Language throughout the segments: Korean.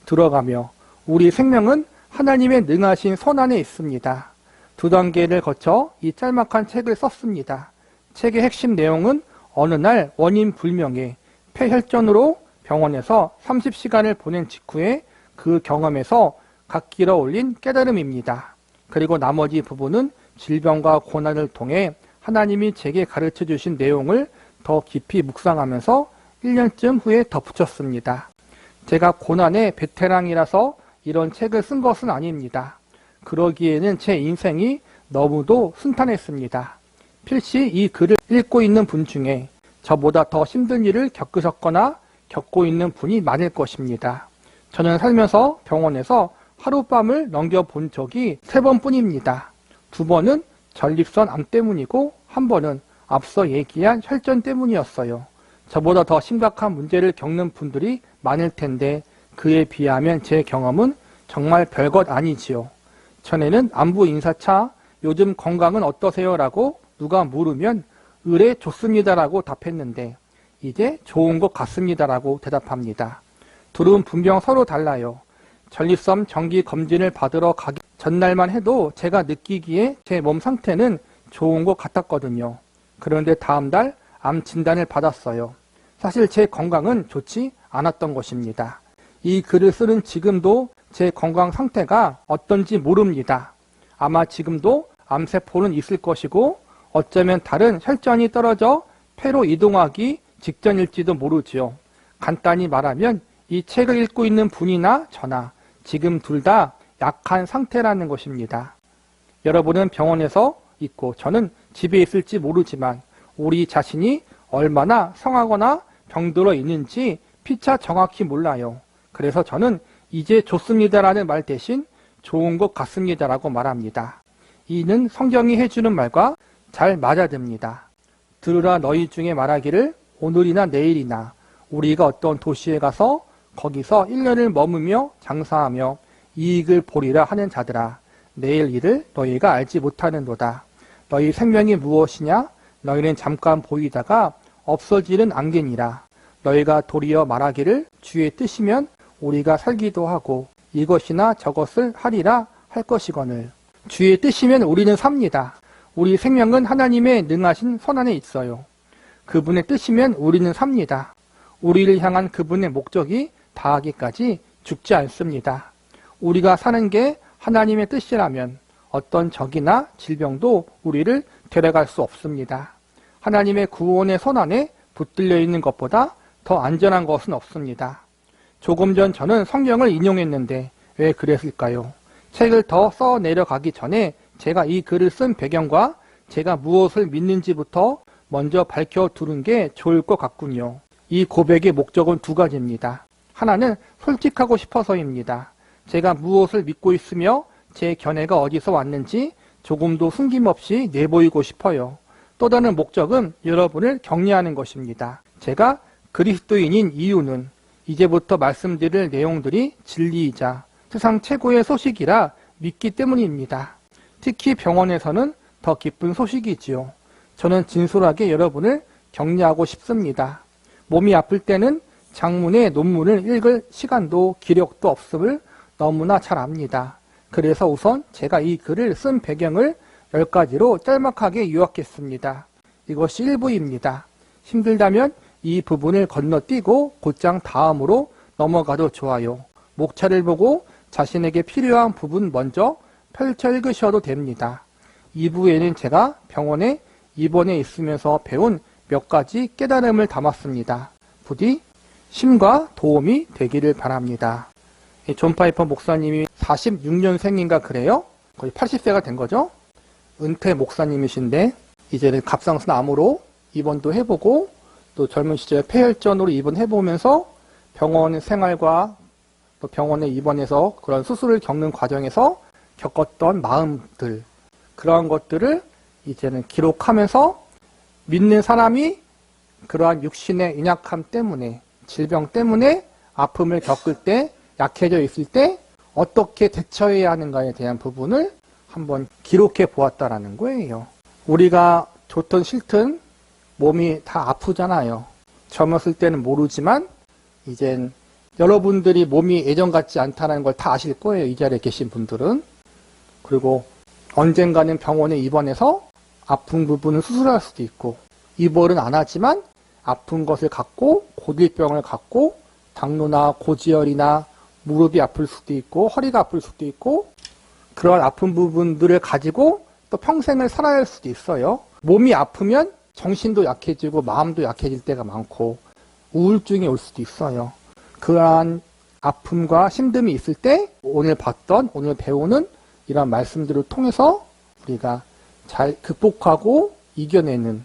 들어가며 우리 생명은 하나님의 능하신 손 안에 있습니다. 2단계를 거쳐 이 짤막한 책을 썼습니다. 책의 핵심 내용은 어느 날 원인 불명의 폐혈전으로 병원에서 30시간을 보낸 직후에 그 경험에서 갓길어 올린 깨달음입니다. 그리고 나머지 부분은 질병과 고난을 통해 하나님이 제게 가르쳐 주신 내용을 더 깊이 묵상하면서 1년쯤 후에 덧붙였습니다. 제가 고난의 베테랑이라서 이런 책을 쓴 것은 아닙니다. 그러기에는 제 인생이 너무도 순탄했습니다. 필시 이 글을 읽고 있는 분 중에 저보다 더 힘든 일을 겪으셨거나 겪고 있는 분이 많을 것입니다. 저는 살면서 병원에서 하룻밤을 넘겨본 적이 3번뿐입니다. 2번은 전립선 암 때문이고 1번은 앞서 얘기한 혈전 때문이었어요. 저보다 더 심각한 문제를 겪는 분들이 많을 텐데 그에 비하면 제 경험은 정말 별것 아니지요. 전에는 안부 인사차 요즘 건강은 어떠세요? 라고 누가 물으면 의뢰 좋습니다라고 답했는데 이제 좋은 것 같습니다라고 대답합니다. 둘은 분명 서로 달라요. 전립선 정기 검진을 받으러 가기 전날만 해도 제가 느끼기에 제 몸 상태는 좋은 것 같았거든요. 그런데 다음 달 암 진단을 받았어요. 사실 제 건강은 좋지 않았던 것입니다. 이 글을 쓰는 지금도 제 건강 상태가 어떤지 모릅니다. 아마 지금도 암세포는 있을 것이고 어쩌면 다른 혈전이 떨어져 폐로 이동하기 직전일지도 모르지요. 간단히 말하면 이 책을 읽고 있는 분이나 저나 지금 둘 다 약한 상태라는 것입니다. 여러분은 병원에서 있고 저는 집에 있을지 모르지만 우리 자신이 얼마나 성하거나 병들어 있는지 피차 정확히 몰라요. 그래서 저는 이제 좋습니다라는 말 대신 좋은 것 같습니다라고 말합니다. 이는 성경이 해주는 말과 잘 맞아듭니다. 들으라 너희 중에 말하기를 오늘이나 내일이나 우리가 어떤 도시에 가서 거기서 1년을 머무며 장사하며 이익을 보리라 하는 자들아 내일 일을 너희가 알지 못하는도다. 너희 생명이 무엇이냐? 너희는 잠깐 보이다가 없어지는 안개니라. 너희가 도리어 말하기를 주의 뜻이면 우리가 살기도 하고 이것이나 저것을 하리라 할 것이거늘. 주의 뜻이면 우리는 삽니다. 우리 생명은 하나님의 능하신 손 안에 있어요. 그분의 뜻이면 우리는 삽니다. 우리를 향한 그분의 목적이 다하기까지 죽지 않습니다. 우리가 사는 게 하나님의 뜻이라면 어떤 적이나 질병도 우리를 데려갈 수 없습니다. 하나님의 구원의 손 안에 붙들려 있는 것보다 더 안전한 것은 없습니다. 조금 전 저는 성경을 인용했는데 왜 그랬을까요? 책을 더 써 내려가기 전에 제가 이 글을 쓴 배경과 제가 무엇을 믿는지부터 먼저 밝혀두는 게 좋을 것 같군요. 이 고백의 목적은 2가지입니다. 하나는 솔직하고 싶어서입니다. 제가 무엇을 믿고 있으며 제 견해가 어디서 왔는지 조금도 숨김없이 내보이고 싶어요. 또 다른 목적은 여러분을 격려하는 것입니다. 제가 그리스도인인 이유는 이제부터 말씀드릴 내용들이 진리이자 세상 최고의 소식이라 믿기 때문입니다. 특히 병원에서는 더 기쁜 소식이지요. 저는 진솔하게 여러분을 격려하고 싶습니다. 몸이 아플 때는 장문의 논문을 읽을 시간도 기력도 없음을 너무나 잘 압니다. 그래서 우선 제가 이 글을 쓴 배경을 10가지로 짤막하게 요약했습니다. 이것이 1부입니다. 힘들다면 이 부분을 건너뛰고 곧장 다음으로 넘어가도 좋아요. 목차를 보고 자신에게 필요한 부분 먼저 펼쳐 읽으셔도 됩니다. 2부에는 제가 병원에 입원해 있으면서 배운 몇 가지 깨달음을 담았습니다. 부디 심과 도움이 되기를 바랍니다. 존 파이퍼 목사님이 46년생인가 그래요? 거의 80세가 된 거죠? 은퇴 목사님이신데 이제는 갑상선 암으로 입원도 해보고 또 젊은 시절 폐혈전으로 입원해보면서 병원 생활과 또 병원에 입원해서 그런 수술을 겪는 과정에서 겪었던 마음들, 그러한 것들을 이제는 기록하면서 믿는 사람이 그러한 육신의 연약함 때문에, 질병 때문에 아픔을 겪을 때, 약해져 있을 때 어떻게 대처해야 하는가에 대한 부분을 한번 기록해 보았다라는 거예요. 우리가 좋든 싫든 몸이 다 아프잖아요. 젊었을 때는 모르지만 이젠 여러분들이 몸이 예전 같지 않다는 걸 다 아실 거예요. 이 자리에 계신 분들은. 그리고 언젠가는 병원에 입원해서 아픈 부분을 수술할 수도 있고, 입원은 안 하지만 아픈 것을 갖고 고질병을 갖고 당뇨나 고지혈이나 무릎이 아플 수도 있고 허리가 아플 수도 있고 그런 아픈 부분들을 가지고 또 평생을 살아야 할 수도 있어요. 몸이 아프면 정신도 약해지고 마음도 약해질 때가 많고 우울증이 올 수도 있어요. 그러한 아픔과 힘듦이 있을 때 오늘 봤던, 오늘 배우는 이런 말씀들을 통해서 우리가 잘 극복하고 이겨내는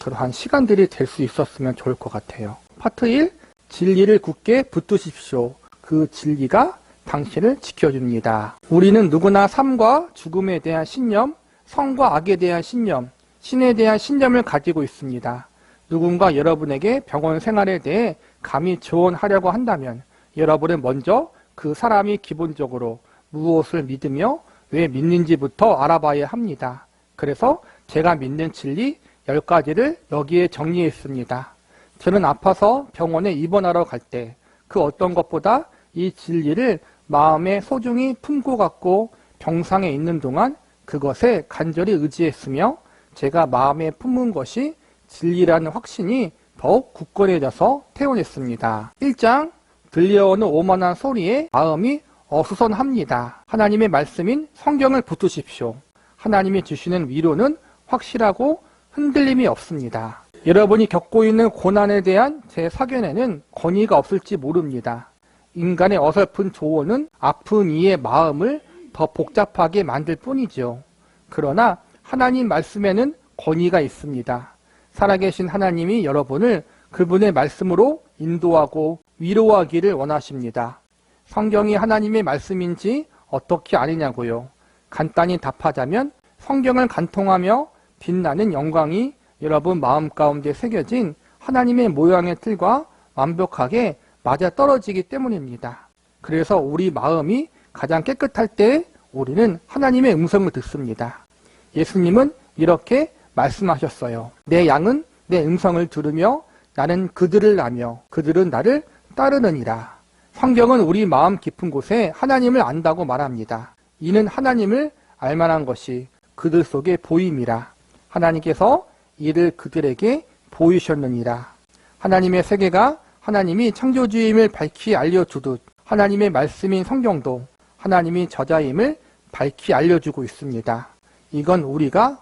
그러한 시간들이 될 수 있었으면 좋을 것 같아요. 파트 1, 진리를 굳게 붙드십시오. 그 진리가 당신을 지켜줍니다. 우리는 누구나 삶과 죽음에 대한 신념, 선과 악에 대한 신념, 신에 대한 신념을 가지고 있습니다. 누군가 여러분에게 병원 생활에 대해 감히 조언하려고 한다면 여러분은 먼저 그 사람이 기본적으로 무엇을 믿으며 왜 믿는지부터 알아봐야 합니다. 그래서 제가 믿는 진리 10가지를 여기에 정리했습니다. 저는 아파서 병원에 입원하러 갈 때 그 어떤 것보다 이 진리를 마음에 소중히 품고 갖고 병상에 있는 동안 그것에 간절히 의지했으며 제가 마음에 품은 것이 진리라는 확신이 더욱 굳건해져서 태어났습니다. 1장, 들려오는 오만한 소리에 마음이 어수선합니다. 하나님의 말씀인 성경을 붙드십시오. 하나님이 주시는 위로는 확실하고 흔들림이 없습니다. 여러분이 겪고 있는 고난에 대한 제 사견에는 권위가 없을지 모릅니다. 인간의 어설픈 조언은 아픈 이의 마음을 더 복잡하게 만들 뿐이죠. 그러나 하나님 말씀에는 권위가 있습니다. 살아계신 하나님이 여러분을 그분의 말씀으로 인도하고 위로하기를 원하십니다. 성경이 하나님의 말씀인지 어떻게 아느냐고요? 간단히 답하자면 성경을 간통하며 빛나는 영광이 여러분 마음 가운데 새겨진 하나님의 모양의 틀과 완벽하게 맞아떨어지기 때문입니다. 그래서 우리 마음이 가장 깨끗할 때 우리는 하나님의 음성을 듣습니다. 예수님은 이렇게 말씀하셨어요. 내 양은 내 음성을 들으며 나는 그들을 아며 그들은 나를 따르느니라. 성경은 우리 마음 깊은 곳에 하나님을 안다고 말합니다. 이는 하나님을 알만한 것이 그들 속에 보임이라. 하나님께서 이를 그들에게 보이셨느니라. 하나님의 세계가 하나님이 창조주임을 밝히 알려주듯 하나님의 말씀인 성경도 하나님이 저자임을 밝히 알려주고 있습니다. 이건 우리가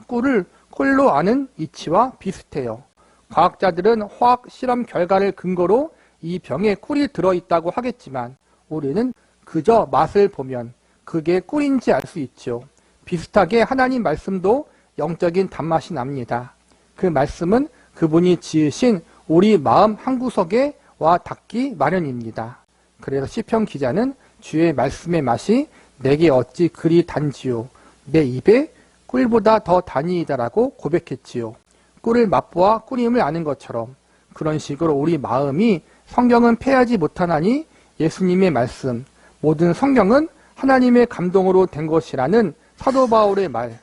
꿀로 아는 이치와 비슷해요. 과학자들은 화학 실험 결과를 근거로 이 병에 꿀이 들어있다고 하겠지만 우리는 그저 맛을 보면 그게 꿀인지 알 수 있죠. 비슷하게 하나님 말씀도 영적인 단맛이 납니다. 그 말씀은 그분이 지으신 우리 마음 한구석에 와 닿기 마련입니다. 그래서 시편 기자는 주의 말씀의 맛이 내게 어찌 그리 단지요. 내 입에 꿀보다 더 단이이다라고 고백했지요. 꿀을 맛보아 꿀임을 아는 것처럼 그런 식으로 우리 마음이 성경은 패하지 못하나니 예수님의 말씀, 모든 성경은 하나님의 감동으로 된 것이라는 사도 바울의 말,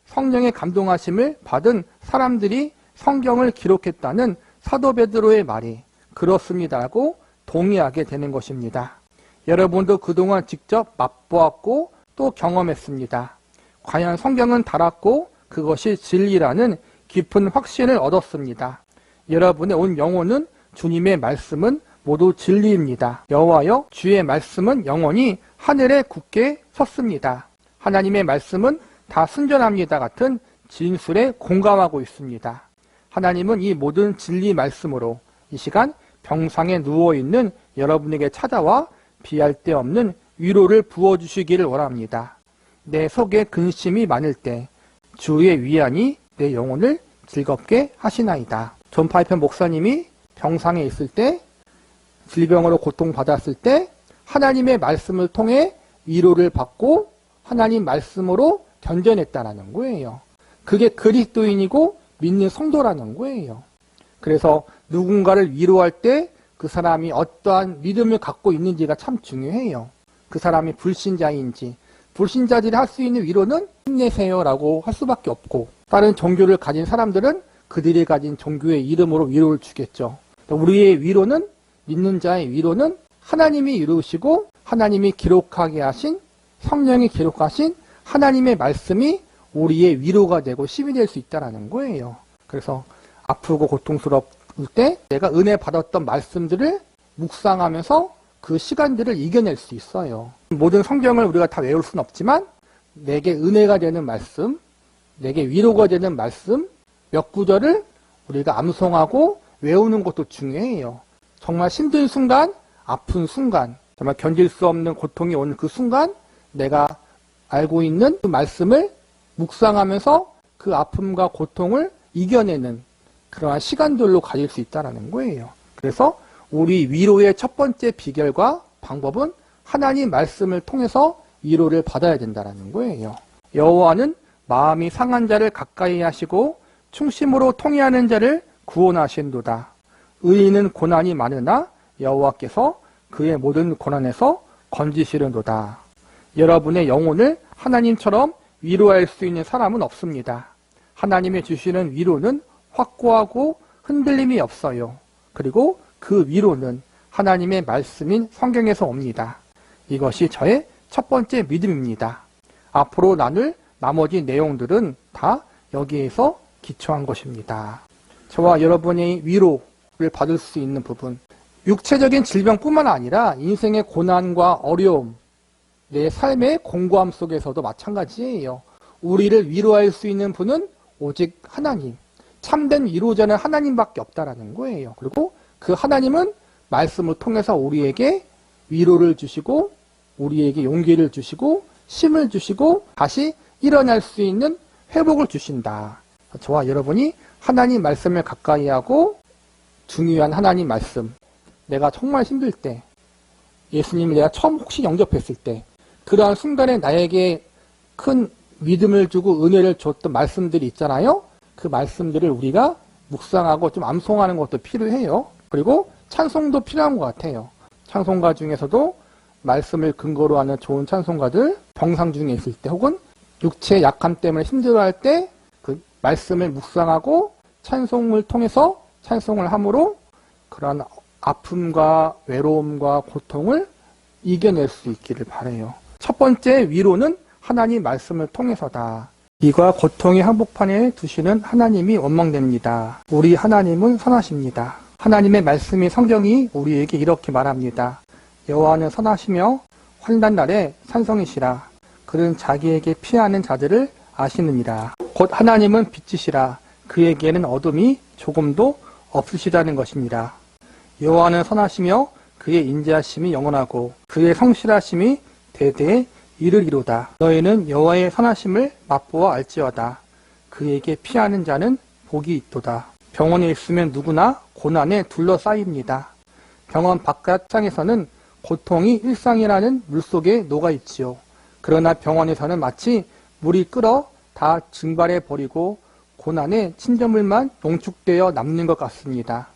성령의 감동하심을 받은 사람들이 성경을 기록했다는 사도 베드로의 말이 그렇습니다라고 동의하게 되는 것입니다. 여러분도 그동안 직접 맛보았고 또 경험했습니다. 과연 성경은 달았고 그것이 진리라는 깊은 확신을 얻었습니다. 여러분의 온 영혼은 주님의 말씀은 모두 진리입니다. 여호와여 주의 말씀은 영원히 하늘에 굳게 섰습니다. 하나님의 말씀은 다 순전합니다 같은 진술에 공감하고 있습니다. 하나님은 이 모든 진리 말씀으로 이 시간 병상에 누워있는 여러분에게 찾아와 비할 데 없는 위로를 부어주시기를 원합니다. 내 속에 근심이 많을 때 주의 위안이 내 영혼을 즐겁게 하시나이다. 존 파이편 목사님이 병상에 있을 때 질병으로 고통받았을 때 하나님의 말씀을 통해 위로를 받고 하나님 말씀으로 견뎌냈다는 거예요. 그게 그리스도인이고 믿는 성도라는 거예요. 그래서 누군가를 위로할 때 그 사람이 어떠한 믿음을 갖고 있는지가 참 중요해요. 그 사람이 불신자인지, 불신자들이 할 수 있는 위로는 힘내세요라고 할 수밖에 없고, 다른 종교를 가진 사람들은 그들이 가진 종교의 이름으로 위로를 주겠죠. 우리의 위로는, 믿는 자의 위로는 하나님이 이루시고 하나님이 기록하게 하신 성령이 기록하신 하나님의 말씀이 우리의 위로가 되고 힘이 될 수 있다는 거예요. 그래서 아프고 고통스러울 때 내가 은혜 받았던 말씀들을 묵상하면서 그 시간들을 이겨낼 수 있어요. 모든 성경을 우리가 다 외울 수는 없지만 내게 은혜가 되는 말씀, 내게 위로가 되는 말씀 몇 구절을 우리가 암송하고 외우는 것도 중요해요. 정말 힘든 순간, 아픈 순간, 정말 견딜 수 없는 고통이 오는 그 순간 내가 알고 있는 그 말씀을 묵상하면서 그 아픔과 고통을 이겨내는 그러한 시간들로 가질 수 있다는 거예요. 그래서 우리 위로의 첫 번째 비결과 방법은 하나님 말씀을 통해서 위로를 받아야 된다는 거예요. 여호와는 마음이 상한 자를 가까이 하시고 충심으로 통회하는 자를 구원하신도다. 의인은 고난이 많으나 여호와께서 그의 모든 고난에서 건지시는도다. 여러분의 영혼을 하나님처럼 위로할 수 있는 사람은 없습니다. 하나님이 주시는 위로는 확고하고 흔들림이 없어요. 그리고 그 위로는 하나님의 말씀인 성경에서 옵니다. 이것이 저의 첫 번째 믿음입니다. 앞으로 나눌 나머지 내용들은 다 여기에서 기초한 것입니다. 저와 여러분의 위로를 받을 수 있는 부분, 육체적인 질병뿐만 아니라 인생의 고난과 어려움, 내 삶의 공고함 속에서도 마찬가지예요. 우리를 위로할 수 있는 분은 오직 하나님, 참된 위로자는 하나님밖에 없다라는 거예요. 그리고 그 하나님은 말씀을 통해서 우리에게 위로를 주시고 우리에게 용기를 주시고 힘을 주시고 다시 일어날 수 있는 회복을 주신다. 저와 여러분이 하나님 말씀을 가까이 하고 중요한 하나님 말씀, 내가 정말 힘들 때, 예수님을 내가 처음 혹시 영접했을 때 그러한 순간에 나에게 큰 믿음을 주고 은혜를 줬던 말씀들이 있잖아요. 그 말씀들을 우리가 묵상하고 좀 암송하는 것도 필요해요. 그리고 찬송도 필요한 것 같아요. 찬송가 중에서도 말씀을 근거로 하는 좋은 찬송가들, 병상 중에 있을 때 혹은 육체의 약함 때문에 힘들어할 때 그 말씀을 묵상하고 찬송을 통해서 찬송을 함으로 그러한 아픔과 외로움과 고통을 이겨낼 수 있기를 바라요. 첫 번째 위로는 하나님 말씀을 통해서다. 이가 고통의 한복판에 두시는 하나님이 원망됩니다. 우리 하나님은 선하십니다. 하나님의 말씀이 성경이 우리에게 이렇게 말합니다. 여호와는 선하시며 환난 날에 산성이시라. 그는 자기에게 피하는 자들을 아시느니라. 곧 하나님은 빛이시라. 그에게는 어둠이 조금도 없으시다는 것입니다. 여호와는 선하시며 그의 인자하심이 영원하고 그의 성실하심이 대대에 이르리로다. 너희는 여호와의 선하심을 맛보아 알지어다. 그에게 피하는 자는 복이 있도다. 병원에 있으면 누구나 고난에 둘러싸입니다. 병원 바깥장에서는 고통이 일상이라는 물속에 녹아있지요. 그러나 병원에서는 마치 물이 끓어 다 증발해버리고 고난에 침전물만 농축되어 남는 것 같습니다.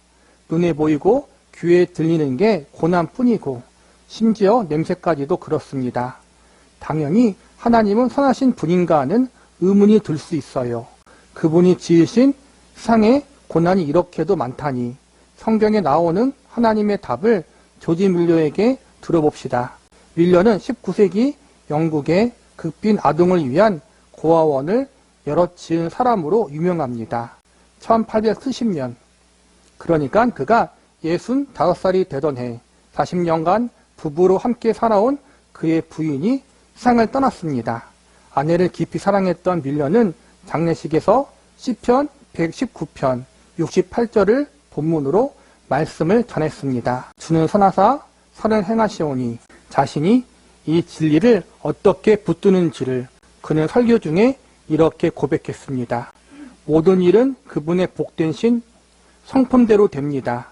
눈에 보이고 귀에 들리는 게 고난뿐이고 심지어 냄새까지도 그렇습니다. 당연히 하나님은 선하신 분인가 하는 의문이 들 수 있어요. 그분이 지으신 세상에 고난이 이렇게도 많다니. 성경에 나오는 하나님의 답을 조지 밀러에게 들어봅시다. 밀러는 19세기 영국의 극빈 아동을 위한 고아원을 여러 지은 사람으로 유명합니다. 1870년, 그러니까 그가 65살이 되던 해 40년간 부부로 함께 살아온 그의 부인이 세상을 떠났습니다. 아내를 깊이 사랑했던 밀러는 장례식에서 시편 119편 68절을 본문으로 말씀을 전했습니다. 주는 선하사 선을 행하시오니 자신이 이 진리를 어떻게 붙드는지를 그는 설교 중에 이렇게 고백했습니다. 모든 일은 그분의 복된 신 성품대로 됩니다.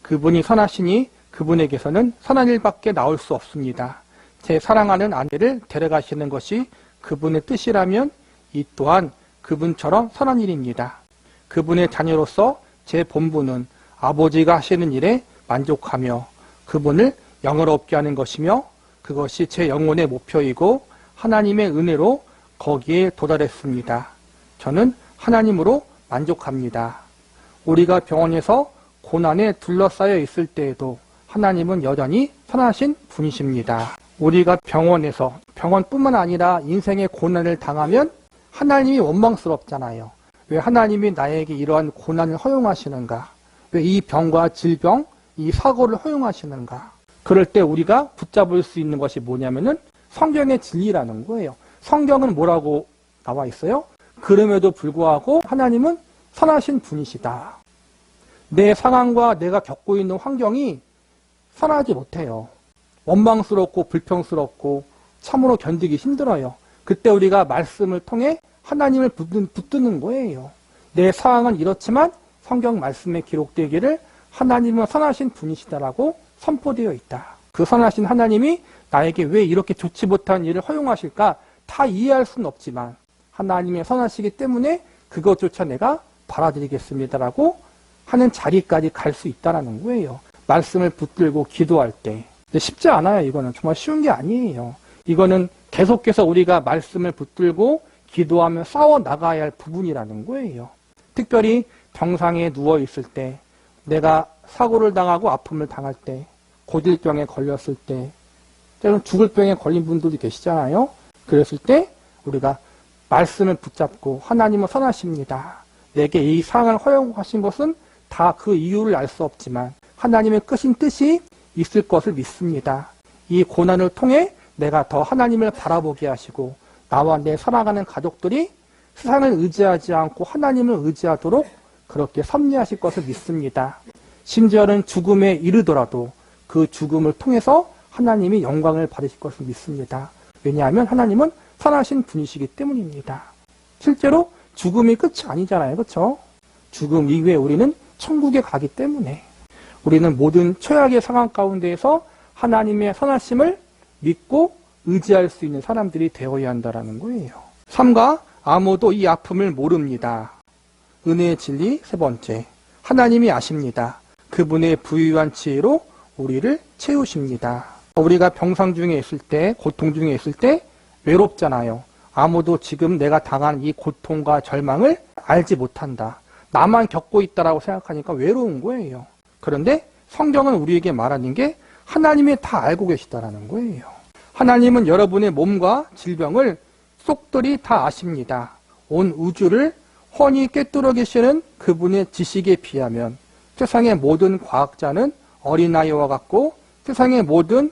그분이 선하시니 그분에게서는 선한 일밖에 나올 수 없습니다. 제 사랑하는 아내를 데려가시는 것이 그분의 뜻이라면 이 또한 그분처럼 선한 일입니다. 그분의 자녀로서 제 본분은 아버지가 하시는 일에 만족하며 그분을 영화롭게 하는 것이며 그것이 제 영혼의 목표이고 하나님의 은혜로 거기에 도달했습니다. 저는 하나님으로 만족합니다. 우리가 병원에서 고난에 둘러싸여 있을 때에도 하나님은 여전히 선하신 분이십니다. 우리가 병원에서, 병원뿐만 아니라 인생의 고난을 당하면 하나님이 원망스럽잖아요. 왜 하나님이 나에게 이러한 고난을 허용하시는가? 왜 이 병과 질병, 이 사고를 허용하시는가? 그럴 때 우리가 붙잡을 수 있는 것이 뭐냐면은 성경의 진리라는 거예요. 성경은 뭐라고 나와 있어요? 그럼에도 불구하고 하나님은 선하신 분이시다. 내 상황과 내가 겪고 있는 환경이 선하지 못해요. 원망스럽고 불평스럽고 참으로 견디기 힘들어요. 그때 우리가 말씀을 통해 하나님을 붙드는 거예요. 내 상황은 이렇지만 성경 말씀에 기록되기를 하나님은 선하신 분이시다라고 선포되어 있다. 그 선하신 하나님이 나에게 왜 이렇게 좋지 못한 일을 허용하실까 다 이해할 수는 없지만 하나님의 선하시기 때문에 그것조차 내가 받아들이겠습니다라고 하는 자리까지 갈 수 있다는 거예요. 말씀을 붙들고 기도할 때. 쉽지 않아요. 이거는 정말 쉬운 게 아니에요. 이거는 계속해서 우리가 말씀을 붙들고 기도하며 싸워 나가야 할 부분이라는 거예요. 특별히 병상에 누워 있을 때, 내가 사고를 당하고 아픔을 당할 때, 고질병에 걸렸을 때, 때로는 죽을 병에 걸린 분들도 계시잖아요. 그랬을 때 우리가 말씀을 붙잡고 하나님은 선하십니다. 내게 이 상황을 허용하신 것은 다 그 이유를 알 수 없지만 하나님의 끄신 뜻이 있을 것을 믿습니다. 이 고난을 통해 내가 더 하나님을 바라보게 하시고 나와 내 살아가는 가족들이 세상을 의지하지 않고 하나님을 의지하도록 그렇게 섭리하실 것을 믿습니다. 심지어는 죽음에 이르더라도 그 죽음을 통해서 하나님이 영광을 받으실 것을 믿습니다. 왜냐하면 하나님은 선하신 분이시기 때문입니다. 실제로 죽음이 끝이 아니잖아요. 그렇죠? 죽음 이후에 우리는 천국에 가기 때문에 우리는 모든 최악의 상황 가운데에서 하나님의 선하심을 믿고 의지할 수 있는 사람들이 되어야 한다는 거예요. 3가 아무도 이 아픔을 모릅니다. 은혜의 진리 세 번째, 하나님이 아십니다. 그분의 부유한 지혜로 우리를 채우십니다. 우리가 병상 중에 있을 때, 고통 중에 있을 때 외롭잖아요. 아무도 지금 내가 당한 이 고통과 절망을 알지 못한다. 나만 겪고 있다라고 생각하니까 외로운 거예요. 그런데 성경은 우리에게 말하는 게 하나님이 다 알고 계시다라는 거예요. 하나님은 여러분의 몸과 질병을 쏙들이 다 아십니다. 온 우주를 훤히 꿰뚫어 계시는 그분의 지식에 비하면 세상의 모든 과학자는 어린아이와 같고 세상의 모든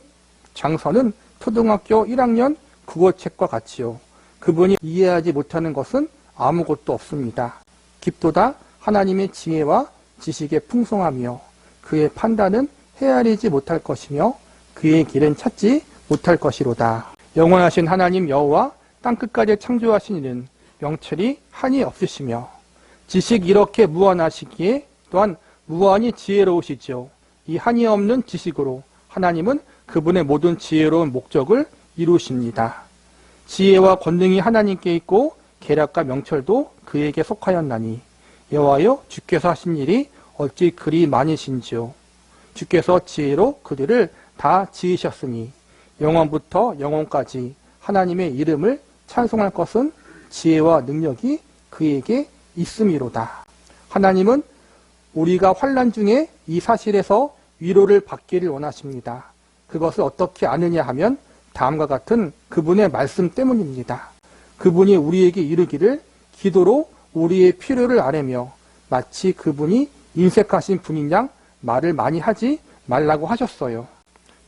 장서는 초등학교 1학년 국어책과 같이요. 그분이 이해하지 못하는 것은 아무것도 없습니다. 깊도다 하나님의 지혜와 지식의 풍성하며 그의 판단은 헤아리지 못할 것이며 그의 길은 찾지 못할 것이로다. 영원하신 하나님 여호와 땅끝까지 창조하신 이는 명철이 한이 없으시며 지식 이렇게 무한하시기에 또한 무한히 지혜로우시죠. 이 한이 없는 지식으로 하나님은 그분의 모든 지혜로운 목적을 이루십니다. 지혜와 권능이 하나님께 있고 계략과 명철도 그에게 속하였나니 여호와여 주께서 하신 일이 어찌 그리 많으신지요. 주께서 지혜로 그들을 다 지으셨으니 영원부터 영원까지 하나님의 이름을 찬송할 것은 지혜와 능력이 그에게 있음이로다. 하나님은 우리가 환난 중에 이 사실에서 위로를 받기를 원하십니다. 그것을 어떻게 아느냐 하면 다음과 같은 그분의 말씀 때문입니다. 그분이 우리에게 이르기를 기도로 우리의 필요를 아뢰며 마치 그분이 인색하신 분인 양 말을 많이 하지 말라고 하셨어요.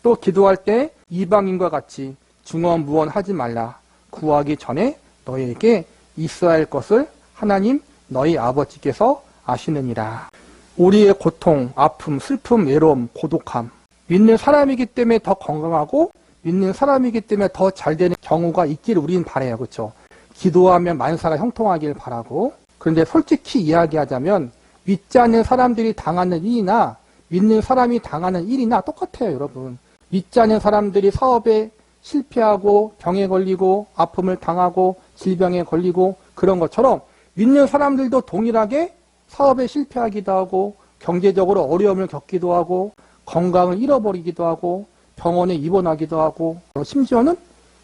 또 기도할 때 이방인과 같이 중언무언하지 말라. 구하기 전에 너에게 있어야 할 것을 하나님 너희 아버지께서 아시느니라. 우리의 고통, 아픔, 슬픔, 외로움, 고독함 믿는 사람이기 때문에 더 건강하고 믿는 사람이기 때문에 더 잘 되는 경우가 있기를 우리는 바라요. 그렇죠? 기도하면 만사가 형통하길 바라고. 그런데 솔직히 이야기하자면 믿지 않는 사람들이 당하는 일이나 믿는 사람이 당하는 일이나 똑같아요. 여러분. 믿지 않는 사람들이 사업에 실패하고 병에 걸리고 아픔을 당하고 질병에 걸리고 그런 것처럼 믿는 사람들도 동일하게 사업에 실패하기도 하고 경제적으로 어려움을 겪기도 하고 건강을 잃어버리기도 하고 병원에 입원하기도 하고 심지어는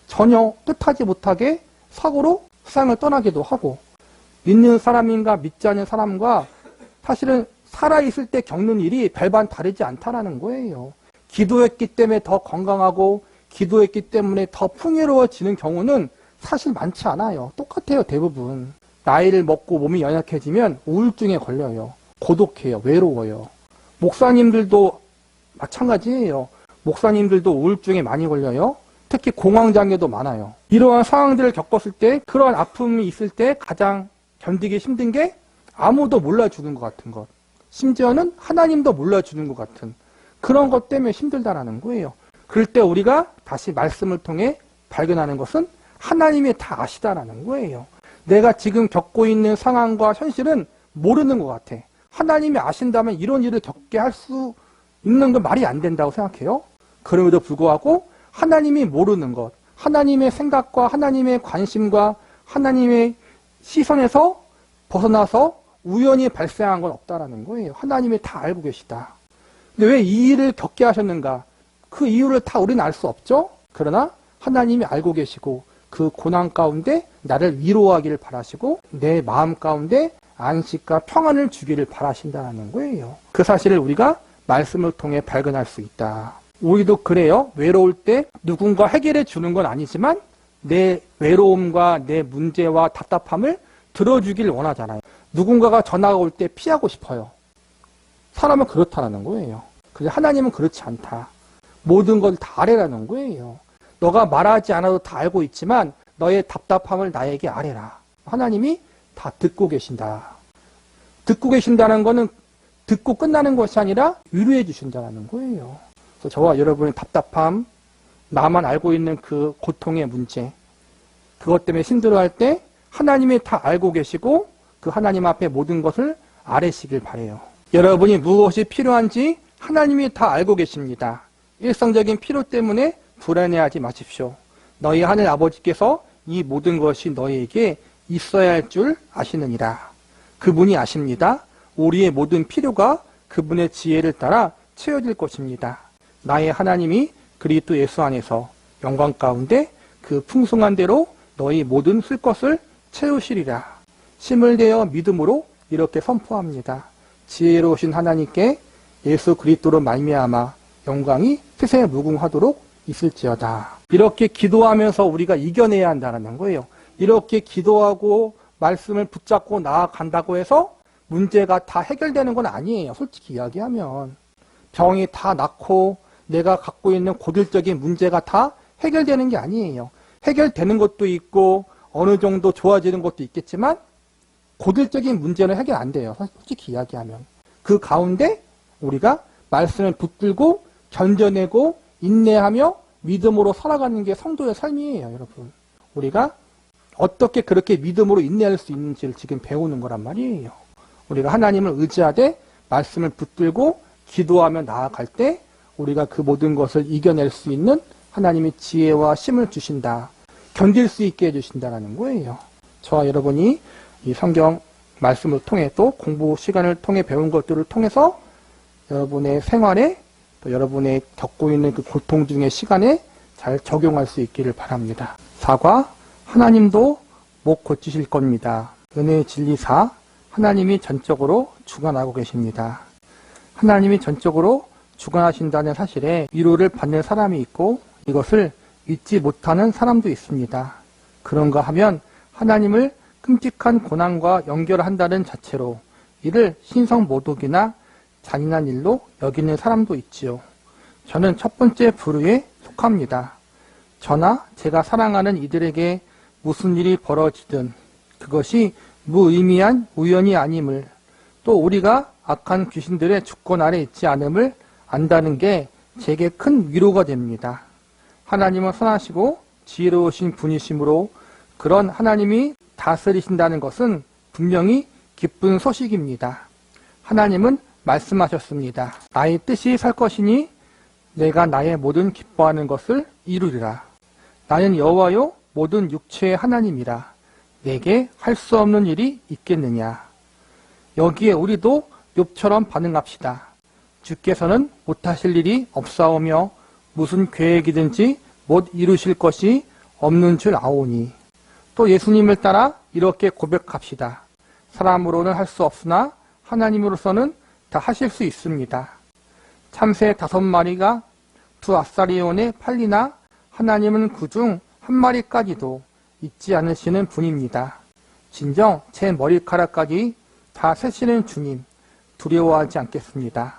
전혀 뜻하지 못하게 사고로 세상을 떠나기도 하고 믿는 사람인가 믿지 않는 사람과 사실은 살아있을 때 겪는 일이 별반 다르지 않다라는 거예요. 기도했기 때문에 더 건강하고 기도했기 때문에 더 풍요로워지는 경우는 사실 많지 않아요. 똑같아요, 대부분. 나이를 먹고 몸이 연약해지면 우울증에 걸려요. 고독해요. 외로워요. 목사님들도 마찬가지예요. 목사님들도 우울증에 많이 걸려요. 특히 공황장애도 많아요. 이러한 상황들을 겪었을 때, 그러한 아픔이 있을 때 가장 견디기 힘든 게 아무도 몰라주는 것 같은 것. 심지어는 하나님도 몰라주는 것 같은 그런 것 때문에 힘들다라는 거예요. 그럴 때 우리가 다시 말씀을 통해 발견하는 것은 하나님이 다 아시다라는 거예요. 내가 지금 겪고 있는 상황과 현실은 모르는 것 같아. 하나님이 아신다면 이런 일을 겪게 할 수 있는 건 말이 안 된다고 생각해요. 그럼에도 불구하고 하나님이 모르는 것, 하나님의 생각과 하나님의 관심과 하나님의 시선에서 벗어나서 우연히 발생한 건 없다라는 거예요. 하나님이 다 알고 계시다. 근데 왜 이 일을 겪게 하셨는가? 그 이유를 다 우리는 알 수 없죠? 그러나 하나님이 알고 계시고 그 고난 가운데 나를 위로하기를 바라시고 내 마음 가운데 안식과 평안을 주기를 바라신다는 거예요. 그 사실을 우리가 말씀을 통해 발견할 수 있다. 우리도 그래요. 외로울 때 누군가 해결해 주는 건 아니지만 내 외로움과 내 문제와 답답함을 들어주길 원하잖아요. 누군가가 전화가 올 때 피하고 싶어요. 사람은 그렇다라는 거예요. 그런데 하나님은 그렇지 않다. 모든 걸 다 아뢰라는 거예요. 너가 말하지 않아도 다 알고 있지만 너의 답답함을 나에게 아뢰라. 하나님이 다 듣고 계신다. 듣고 계신다는 거는 듣고 끝나는 것이 아니라 위로해 주신다는 거예요. 그래서 저와 여러분의 답답함, 나만 알고 있는 그 고통의 문제, 그것 때문에 힘들어할 때 하나님이 다 알고 계시고 그 하나님 앞에 모든 것을 아뢰시길 바라요. 여러분이 무엇이 필요한지 하나님이 다 알고 계십니다. 일상적인 필요 때문에 불안해하지 마십시오. 너희 하늘 아버지께서 이 모든 것이 너희에게 있어야 할 줄 아시느니라. 그분이 아십니다. 우리의 모든 필요가 그분의 지혜를 따라 채워질 것입니다. 나의 하나님이 그리스도 예수 안에서 영광 가운데 그 풍성한 대로 너희 모든 쓸 것을 채우시리라. 힘을 내어 믿음으로 이렇게 선포합니다. 지혜로우신 하나님께 예수 그리스도로 말미암아 영광이 세상에 무궁하도록 있을지어다. 이렇게 기도하면서 우리가 이겨내야 한다는 거예요. 이렇게 기도하고 말씀을 붙잡고 나아간다고 해서 문제가 다 해결되는 건 아니에요. 솔직히 이야기하면. 병이 다 낫고 내가 갖고 있는 고질적인 문제가 다 해결되는 게 아니에요. 해결되는 것도 있고 어느 정도 좋아지는 것도 있겠지만 고질적인 문제는 해결 안 돼요. 솔직히 이야기하면. 그 가운데 우리가 말씀을 붙들고 견뎌내고 인내하며 믿음으로 살아가는 게 성도의 삶이에요, 여러분. 우리가 어떻게 그렇게 믿음으로 인내할 수 있는지를 지금 배우는 거란 말이에요. 우리가 하나님을 의지하되 말씀을 붙들고 기도하며 나아갈 때 우리가 그 모든 것을 이겨낼 수 있는 하나님의 지혜와 힘을 주신다. 견딜 수 있게 해주신다는 거예요. 저와 여러분이 이 성경 말씀을 통해 또 공부 시간을 통해 배운 것들을 통해서 여러분의 생활에 또 여러분의 겪고 있는 그 고통 중의 시간에 잘 적용할 수 있기를 바랍니다. 4과 하나님도 못 고치실 겁니다. 은혜의 진리사 하나님이 전적으로 주관하고 계십니다. 하나님이 전적으로 주관하신다는 사실에 위로를 받는 사람이 있고 이것을 잊지 못하는 사람도 있습니다. 그런가 하면 하나님을 끔찍한 고난과 연결한다는 자체로 이를 신성모독이나 잔인한 일로 여기는 사람도 있지요. 저는 첫 번째 부류에 속합니다. 저나 제가 사랑하는 이들에게 무슨 일이 벌어지든 그것이 무의미한 우연이 아님을, 또 우리가 악한 귀신들의 주권 아래 있지 않음을 안다는 게 제게 큰 위로가 됩니다. 하나님은 선하시고 지혜로우신 분이시므로 그런 하나님이 다스리신다는 것은 분명히 기쁜 소식입니다. 하나님은 말씀하셨습니다. 나의 뜻이 살 것이니 내가 나의 모든 기뻐하는 것을 이루리라. 나는 여호와요 모든 육체의 하나님이라. 내게 할 수 없는 일이 있겠느냐. 여기에 우리도 욥처럼 반응합시다. 주께서는 못하실 일이 없사오며 무슨 계획이든지 못 이루실 것이 없는 줄 아오니. 또 예수님을 따라 이렇게 고백합시다. 사람으로는 할 수 없으나 하나님으로서는 다 하실 수 있습니다. 참새 5마리가 두 아사리온에 팔리나 하나님은 그중 한 마리까지도 잊지 않으시는 분입니다. 진정 제 머리카락까지 다 세시는 주님 두려워하지 않겠습니다.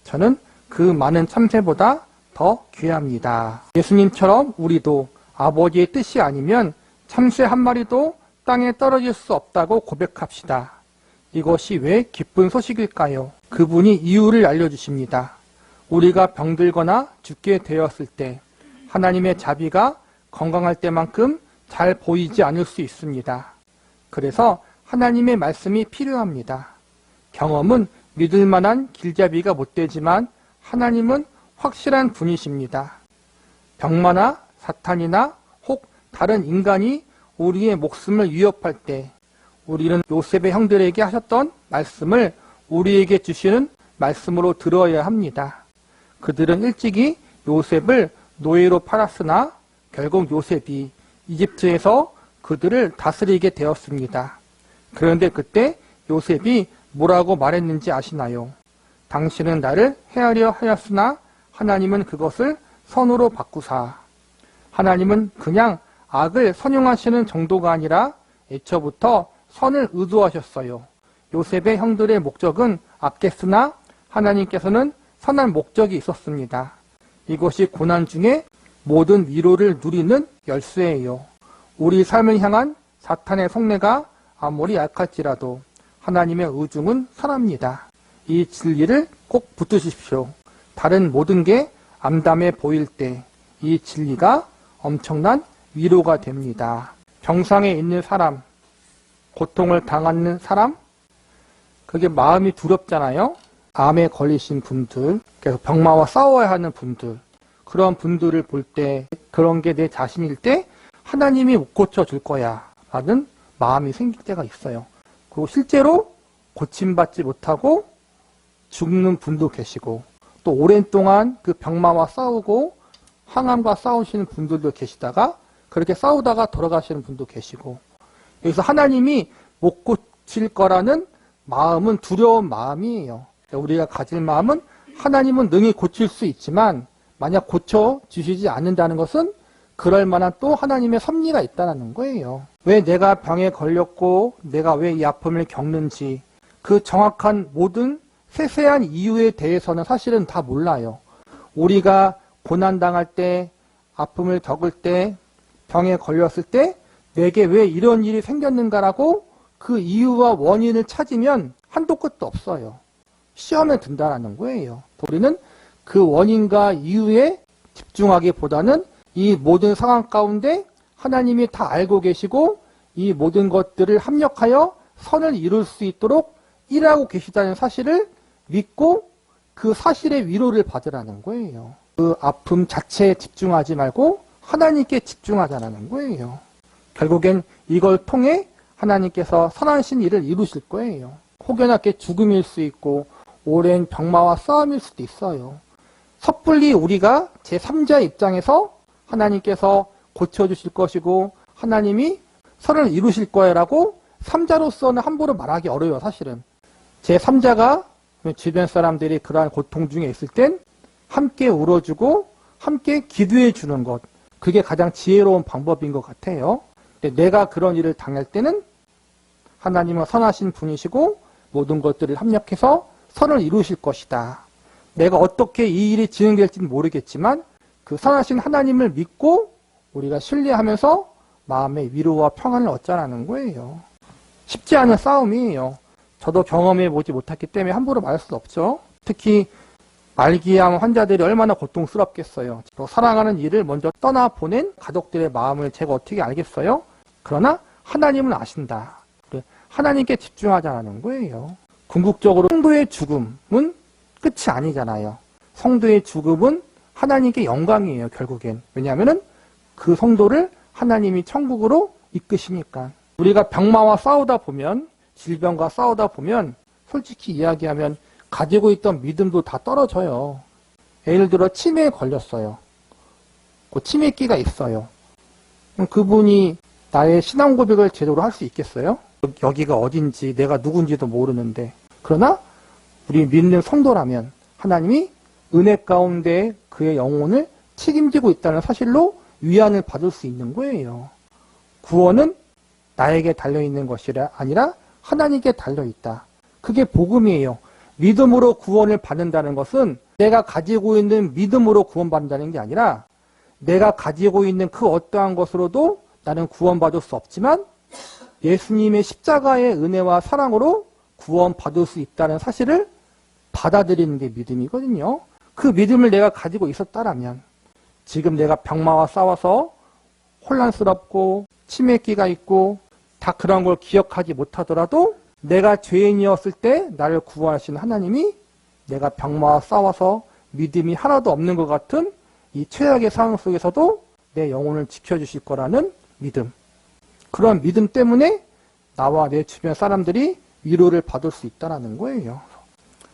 저는 그 많은 참새보다 더 귀합니다. 예수님처럼 우리도 아버지의 뜻이 아니면 참새 한 마리도 땅에 떨어질 수 없다고 고백합시다. 이것이 왜 기쁜 소식일까요? 그분이 이유를 알려주십니다. 우리가 병들거나 죽게 되었을 때 하나님의 자비가 건강할 때만큼 잘 보이지 않을 수 있습니다. 그래서 하나님의 말씀이 필요합니다. 경험은 믿을 만한 길잡이가 못 되지만 하나님은 확실한 분이십니다. 병마나 사탄이나 혹 다른 인간이 우리의 목숨을 위협할 때 우리는 요셉의 형들에게 하셨던 말씀을 우리에게 주시는 말씀으로 들어야 합니다. 그들은 일찍이 요셉을 노예로 팔았으나 결국 요셉이 이집트에서 그들을 다스리게 되었습니다. 그런데 그때 요셉이 뭐라고 말했는지 아시나요? 당신은 나를 해하려 하였으나 하나님은 그것을 선으로 바꾸사. 하나님은 그냥 악을 선용하시는 정도가 아니라 애초부터 선을 의도하셨어요. 요셉의 형들의 목적은 악했으나 하나님께서는 선한 목적이 있었습니다. 이것이 고난 중에 모든 위로를 누리는 열쇠예요. 우리 삶을 향한 사탄의 속내가 아무리 약할지라도 하나님의 의중은 선합니다. 이 진리를 꼭 붙드십시오. 다른 모든 게 암담해 보일 때 이 진리가 엄청난 위로가 됩니다. 병상에 있는 사람, 고통을 당하는 사람, 그게 마음이 두렵잖아요. 암에 걸리신 분들, 그래서 병마와 싸워야 하는 분들, 그런 분들을 볼 때 그런 게 내 자신일 때 하나님이 못 고쳐줄 거야 라는 마음이 생길 때가 있어요. 그리고 실제로 고침받지 못하고 죽는 분도 계시고 또 오랜 동안 그 병마와 싸우고 항암과 싸우시는 분들도 계시다가 그렇게 싸우다가 돌아가시는 분도 계시고 여기서 하나님이 못 고칠 거라는 마음은 두려운 마음이에요. 우리가 가질 마음은 하나님은 능히 고칠 수 있지만 만약 고쳐주시지 않는다는 것은 그럴 만한 또 하나님의 섭리가 있다는 거예요. 왜 내가 병에 걸렸고 내가 왜 이 아픔을 겪는지 그 정확한 모든 세세한 이유에 대해서는 사실은 다 몰라요. 우리가 고난당할 때, 아픔을 겪을 때, 병에 걸렸을 때 내게 왜 이런 일이 생겼는가라고 그 이유와 원인을 찾으면 한도 끝도 없어요. 시험에 든다는 거예요. 우리는 그 원인과 이유에 집중하기보다는 이 모든 상황 가운데 하나님이 다 알고 계시고 이 모든 것들을 합력하여 선을 이룰 수 있도록 일하고 계시다는 사실을 믿고 그 사실의 위로를 받으라는 거예요. 그 아픔 자체에 집중하지 말고 하나님께 집중하자는 거예요. 결국엔 이걸 통해 하나님께서 선하신 일을 이루실 거예요. 혹여나 죽음일 수 있고 오랜 병마와 싸움일 수도 있어요. 섣불리 우리가 제3자 입장에서 하나님께서 고쳐주실 것이고 하나님이 선을 이루실 거야라고 3자로서는 함부로 말하기 어려워요. 사실은 제3자가 주변 사람들이 그러한 고통 중에 있을 땐 함께 울어주고 함께 기도해 주는 것, 그게 가장 지혜로운 방법인 것 같아요. 내가 그런 일을 당할 때는 하나님은 선하신 분이시고 모든 것들을 합력해서 선을 이루실 것이다. 내가 어떻게 이 일이 진행될지는 모르겠지만 그 선하신 하나님을 믿고 우리가 신뢰하면서 마음의 위로와 평안을 얻자라는 거예요. 쉽지 않은 싸움이에요. 저도 경험해 보지 못했기 때문에 함부로 말할 수 없죠. 특히 말기암 환자들이 얼마나 고통스럽겠어요. 또 사랑하는 이를 먼저 떠나보낸 가족들의 마음을 제가 어떻게 알겠어요? 그러나 하나님은 아신다. 하나님께 집중하자는 거예요. 궁극적으로 성도의 죽음은 끝이 아니잖아요. 성도의 죽음은 하나님께 영광이에요. 결국엔. 왜냐하면 그 성도를 하나님이 천국으로 이끄시니까. 우리가 병마와 싸우다 보면, 질병과 싸우다 보면 솔직히 이야기하면 가지고 있던 믿음도 다 떨어져요. 예를 들어 치매에 걸렸어요. 그 치매기가 있어요. 그럼 그분이 나의 신앙 고백을 제대로 할 수 있겠어요? 여기가 어딘지 내가 누군지도 모르는데. 그러나 우리 믿는 성도라면 하나님이 은혜 가운데 그의 영혼을 책임지고 있다는 사실로 위안을 받을 수 있는 거예요. 구원은 나에게 달려있는 것이 아니라 하나님께 달려있다. 그게 복음이에요. 믿음으로 구원을 받는다는 것은 내가 가지고 있는 믿음으로 구원받는다는 게 아니라 내가 가지고 있는 그 어떠한 것으로도 나는 구원받을 수 없지만 예수님의 십자가의 은혜와 사랑으로 구원받을 수 있다는 사실을 받아들이는 게 믿음이거든요. 그 믿음을 내가 가지고 있었다라면 지금 내가 병마와 싸워서 혼란스럽고 치매기가 있고 다 그런 걸 기억하지 못하더라도 내가 죄인이었을 때 나를 구원하신 하나님이 내가 병마와 싸워서 믿음이 하나도 없는 것 같은 이 최악의 상황 속에서도 내 영혼을 지켜주실 거라는 믿음. 그런 믿음 때문에 나와 내 주변 사람들이 위로를 받을 수 있다는 거예요.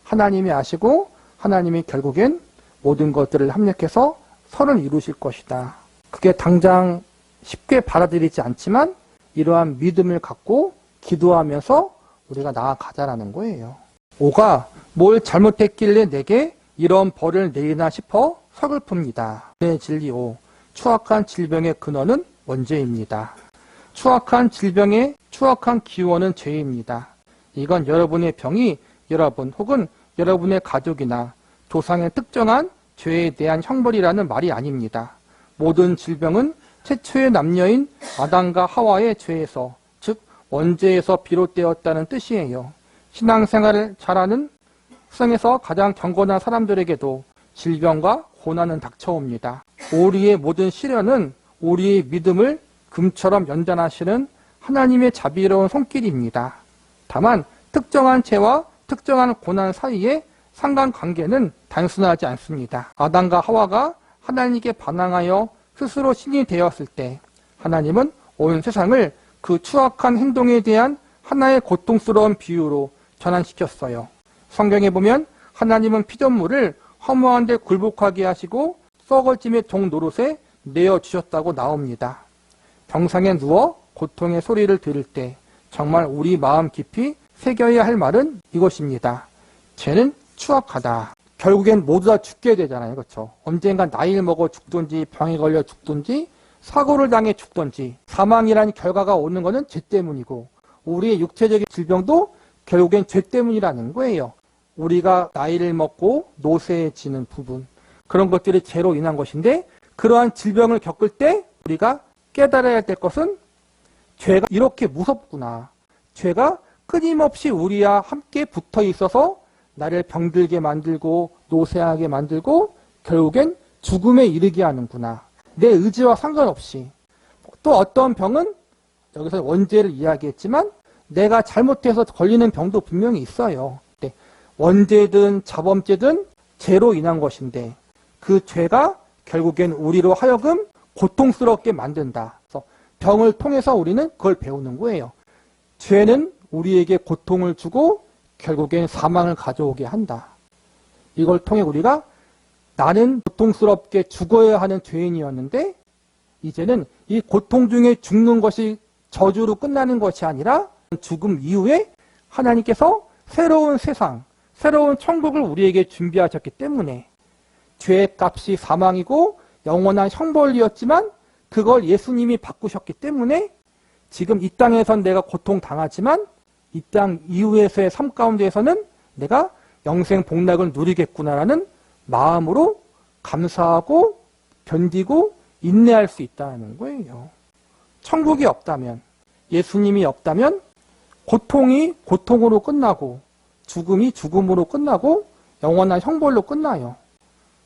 하나님이 아시고 하나님이 결국엔 모든 것들을 합력해서 선을 이루실 것이다. 그게 당장 쉽게 받아들이지 않지만 이러한 믿음을 갖고 기도하면서 우리가 나아가자라는 거예요. 5가 뭘 잘못했길래 내게 이런 벌을 내리나 싶어 서글픕니다. 네, 진리 5. 추악한 질병의 근원은 원죄입니다. 추악한 질병의 추악한 기원은 죄입니다. 이건 여러분의 병이 여러분 혹은 여러분의 가족이나 조상의 특정한 죄에 대한 형벌이라는 말이 아닙니다. 모든 질병은 최초의 남녀인 아담과 하와의 죄에서, 즉 원죄에서 비롯되었다는 뜻이에요. 신앙생활을 잘하는 세상에서 가장 경건한 사람들에게도 질병과 고난은 닥쳐옵니다. 우리의 모든 시련은 우리의 믿음을 금처럼 연단하시는 하나님의 자비로운 손길입니다. 다만 특정한 죄와 특정한 고난 사이에 상관관계는 단순하지 않습니다. 아담과 하와가 하나님께 반항하여 스스로 신이 되었을 때 하나님은 온 세상을 그 추악한 행동에 대한 하나의 고통스러운 비유로 전환시켰어요. 성경에 보면 하나님은 피조물을 허무한 데 굴복하게 하시고 썩어짐의 종 노릇에 내어주셨다고 나옵니다. 병상에 누워 고통의 소리를 들을 때 정말 우리 마음 깊이 새겨야 할 말은 이것입니다. 죄는 추악하다. 결국엔 모두 다 죽게 되잖아요. 그렇죠? 언젠가 나이를 먹어 죽든지 병에 걸려 죽든지 사고를 당해 죽든지 사망이라는 결과가 오는 것은 죄 때문이고 우리의 육체적인 질병도 결국엔 죄 때문이라는 거예요. 우리가 나이를 먹고 노쇠해지는 부분 그런 것들이 죄로 인한 것인데 그러한 질병을 겪을 때 우리가 깨달아야 될 것은 죄가 이렇게 무섭구나. 죄가 끊임없이 우리와 함께 붙어 있어서 나를 병들게 만들고 노쇠하게 만들고 결국엔 죽음에 이르게 하는구나. 내 의지와 상관없이. 또 어떤 병은 여기서 원죄를 이야기했지만 내가 잘못해서 걸리는 병도 분명히 있어요. 원죄든 자범죄든 죄로 인한 것인데 그 죄가 결국엔 우리로 하여금 고통스럽게 만든다. 그래서 병을 통해서 우리는 그걸 배우는 거예요. 죄는 우리에게 고통을 주고 결국엔 사망을 가져오게 한다. 이걸 통해 우리가 나는 고통스럽게 죽어야 하는 죄인이었는데 이제는 이 고통 중에 죽는 것이 저주로 끝나는 것이 아니라 죽음 이후에 하나님께서 새로운 세상, 새로운 천국을 우리에게 준비하셨기 때문에 죄의 값이 사망이고 영원한 형벌이었지만 그걸 예수님이 바꾸셨기 때문에 지금 이 땅에선 내가 고통당하지만 이 땅 이후에서의 삶 가운데에서는 내가 영생 복락을 누리겠구나라는 마음으로 감사하고 견디고 인내할 수 있다는 거예요. 천국이 없다면, 예수님이 없다면 고통이 고통으로 끝나고 죽음이 죽음으로 끝나고 영원한 형벌로 끝나요.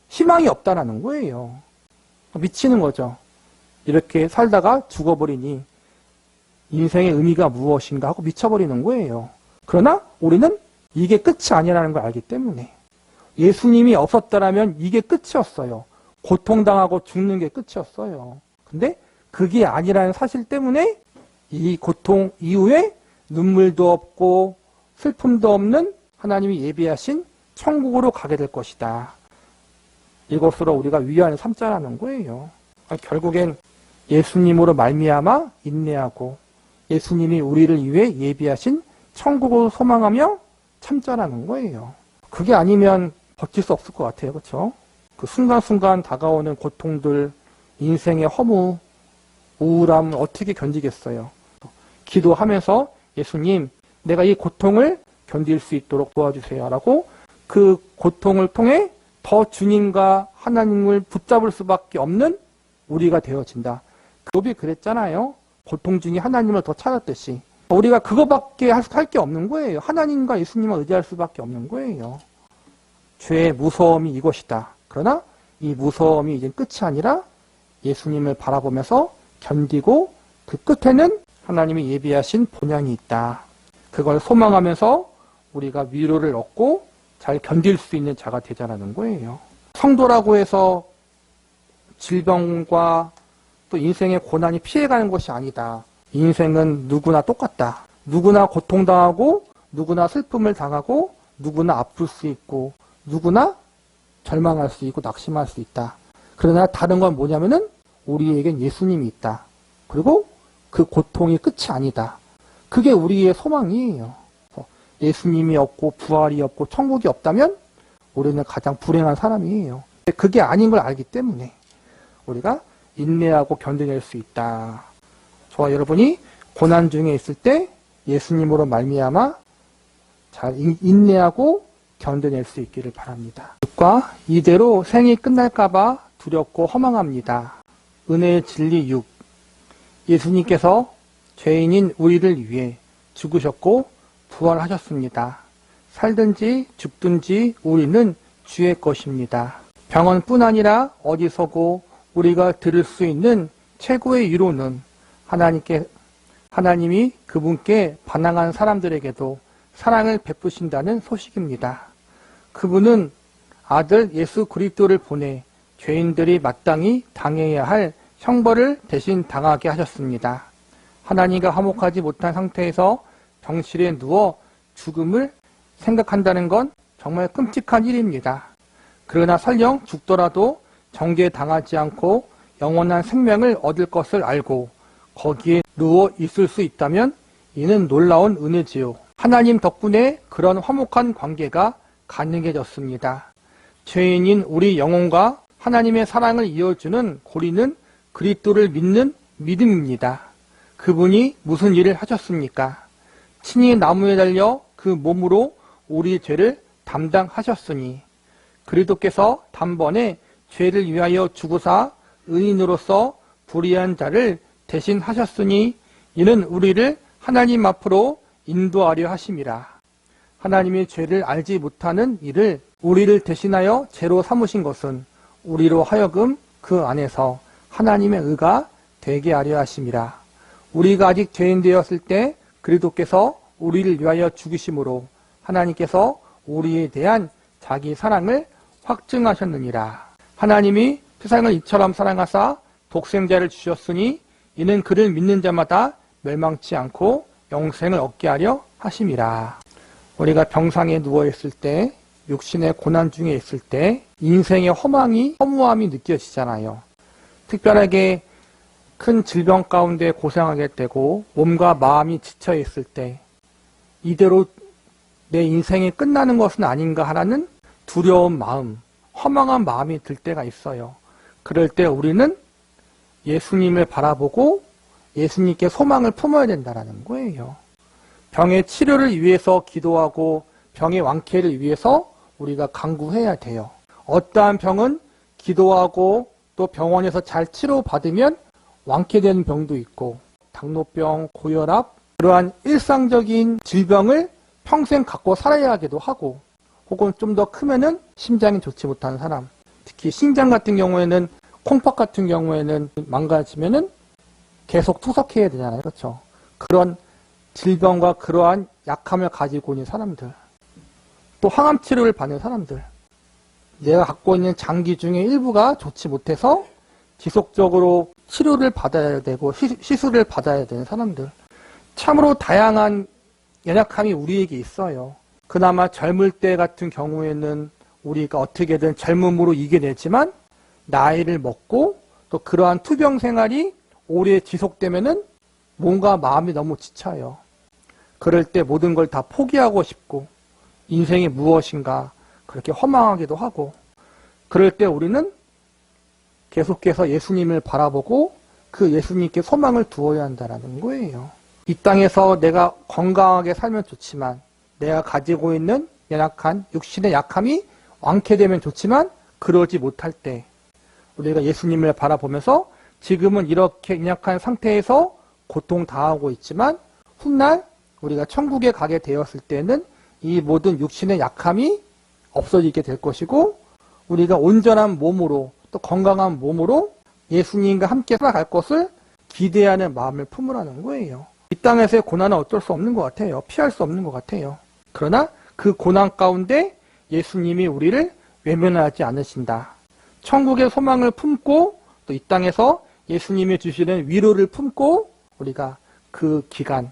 희망이 없다라는 거예요. 미치는 거죠. 이렇게 살다가 죽어버리니 인생의 의미가 무엇인가 하고 미쳐버리는 거예요. 그러나 우리는 이게 끝이 아니라는 걸 알기 때문에 예수님이 없었다라면 이게 끝이었어요. 고통당하고 죽는 게 끝이었어요. 근데 그게 아니라는 사실 때문에 이 고통 이후에 눈물도 없고 슬픔도 없는 하나님이 예비하신 천국으로 가게 될 것이다. 이것으로 우리가 위안을 삼자라는 거예요. 결국엔 예수님으로 말미암아 인내하고 예수님이 우리를 위해 예비하신 천국을 소망하며 참자라는 거예요. 그게 아니면 버틸 수 없을 것 같아요. 그렇죠? 그 순간순간 다가오는 고통들, 인생의 허무, 우울함을 어떻게 견디겠어요? 기도하면서 예수님, 내가 이 고통을 견딜 수 있도록 도와주세요. 라고 그 고통을 통해 더 주님과 하나님을 붙잡을 수밖에 없는 우리가 되어진다. 욥이 그랬잖아요. 고통 중에 하나님을 더 찾았듯이. 우리가 그거밖에 할 게 없는 거예요. 하나님과 예수님을 의지할 수밖에 없는 거예요. 죄의 무서움이 이것이다. 그러나 이 무서움이 이제 끝이 아니라 예수님을 바라보면서 견디고 그 끝에는 하나님이 예비하신 본향이 있다. 그걸 소망하면서 우리가 위로를 얻고 잘 견딜 수 있는 자가 되자라는 거예요. 성도라고 해서 질병과 또 인생의 고난이 피해가는 것이 아니다. 인생은 누구나 똑같다. 누구나 고통당하고 누구나 슬픔을 당하고 누구나 아플 수 있고 누구나 절망할 수 있고 낙심할 수 있다. 그러나 다른 건 뭐냐면은 우리에겐 예수님이 있다. 그리고 그 고통이 끝이 아니다. 그게 우리의 소망이에요. 예수님이 없고 부활이 없고 천국이 없다면 우리는 가장 불행한 사람이에요. 그게 아닌 걸 알기 때문에 우리가 인내하고 견뎌낼 수 있다. 저와 여러분이 고난 중에 있을 때 예수님으로 말미암아 잘 인내하고 견뎌낼 수 있기를 바랍니다. 과 이대로 생이 끝날까봐 두렵고 허망합니다. 은혜의 진리 6. 예수님께서 죄인인 우리를 위해 죽으셨고 부활하셨습니다. 살든지 죽든지 우리는 주의 것입니다. 병원뿐 아니라 어디서고 우리가 들을 수 있는 최고의 위로는 하나님이 그분께 반항한 사람들에게도 사랑을 베푸신다는 소식입니다. 그분은 아들 예수 그리스도를 보내 죄인들이 마땅히 당해야 할 형벌을 대신 당하게 하셨습니다. 하나님과 화목하지 못한 상태에서 병실에 누워 죽음을 생각한다는 건 정말 끔찍한 일입니다. 그러나 설령 죽더라도 정죄당하지 않고 영원한 생명을 얻을 것을 알고 거기에 누워 있을 수 있다면 이는 놀라운 은혜지요. 하나님 덕분에 그런 화목한 관계가 가능해졌습니다. 죄인인 우리 영혼과 하나님의 사랑을 이어주는 고리는 그리스도를 믿는 믿음입니다. 그분이 무슨 일을 하셨습니까? 친히 나무에 달려 그 몸으로 우리 죄를 담당하셨으니 그리스도께서 단번에 죄를 위하여 죽으사 의인으로서 불의한 자를 대신하셨으니 이는 우리를 하나님 앞으로 인도하려 하심이라. 하나님의 죄를 알지 못하는 이를 우리를 대신하여 죄로 삼으신 것은 우리로 하여금 그 안에서 하나님의 의가 되게 하려 하심이라. 우리가 아직 죄인 되었을 때 그리스도께서 우리를 위하여 죽으심으로 하나님께서 우리에 대한 자기 사랑을 확증하셨느니라. 하나님이 세상을 이처럼 사랑하사 독생자를 주셨으니 이는 그를 믿는 자마다 멸망치 않고 영생을 얻게 하려 하심이라. 우리가 병상에 누워있을 때, 육신의 고난 중에 있을 때 인생의 허무함이 느껴지잖아요. 특별하게 큰 질병 가운데 고생하게 되고 몸과 마음이 지쳐있을 때 이대로 내 인생이 끝나는 것은 아닌가 하라는 두려운 마음, 허망한 마음이 들 때가 있어요. 그럴 때 우리는 예수님을 바라보고 예수님께 소망을 품어야 된다는 거예요. 병의 치료를 위해서 기도하고 병의 완쾌를 위해서 우리가 간구해야 돼요. 어떠한 병은 기도하고 또 병원에서 잘 치료받으면 완쾌되는 병도 있고 당뇨병, 고혈압, 그러한 일상적인 질병을 평생 갖고 살아야 하기도 하고 혹은 좀 더 크면은 심장이 좋지 못한 사람, 특히 신장 같은 경우에는 콩팥 같은 경우에는 망가지면은 계속 투석해야 되잖아요. 그렇죠? 그런 질병과 그러한 약함을 가지고 있는 사람들, 또 항암 치료를 받는 사람들, 내가 갖고 있는 장기 중에 일부가 좋지 못해서 지속적으로 치료를 받아야 되고 시술을 받아야 되는 사람들, 참으로 다양한 연약함이 우리에게 있어요. 그나마 젊을 때 같은 경우에는 우리가 어떻게든 젊음으로 이겨내지만 나이를 먹고 또 그러한 투병 생활이 오래 지속되면은 몸과 마음이 너무 지쳐요. 그럴 때 모든 걸 다 포기하고 싶고 인생이 무엇인가 그렇게 허망하기도 하고, 그럴 때 우리는 계속해서 예수님을 바라보고 그 예수님께 소망을 두어야 한다는 거예요. 이 땅에서 내가 건강하게 살면 좋지만, 내가 가지고 있는 연약한 육신의 약함이 완쾌되면 좋지만, 그러지 못할 때 우리가 예수님을 바라보면서 지금은 이렇게 연약한 상태에서 고통당하고 있지만 훗날 우리가 천국에 가게 되었을 때는 이 모든 육신의 약함이 없어지게 될 것이고, 우리가 온전한 몸으로 또 건강한 몸으로 예수님과 함께 살아갈 것을 기대하는 마음을 품으라는 거예요. 이 땅에서의 고난은 어쩔 수 없는 것 같아요. 피할 수 없는 것 같아요. 그러나 그 고난 가운데 예수님이 우리를 외면하지 않으신다. 천국의 소망을 품고 또 이 땅에서 예수님이 주시는 위로를 품고 우리가 그 기간,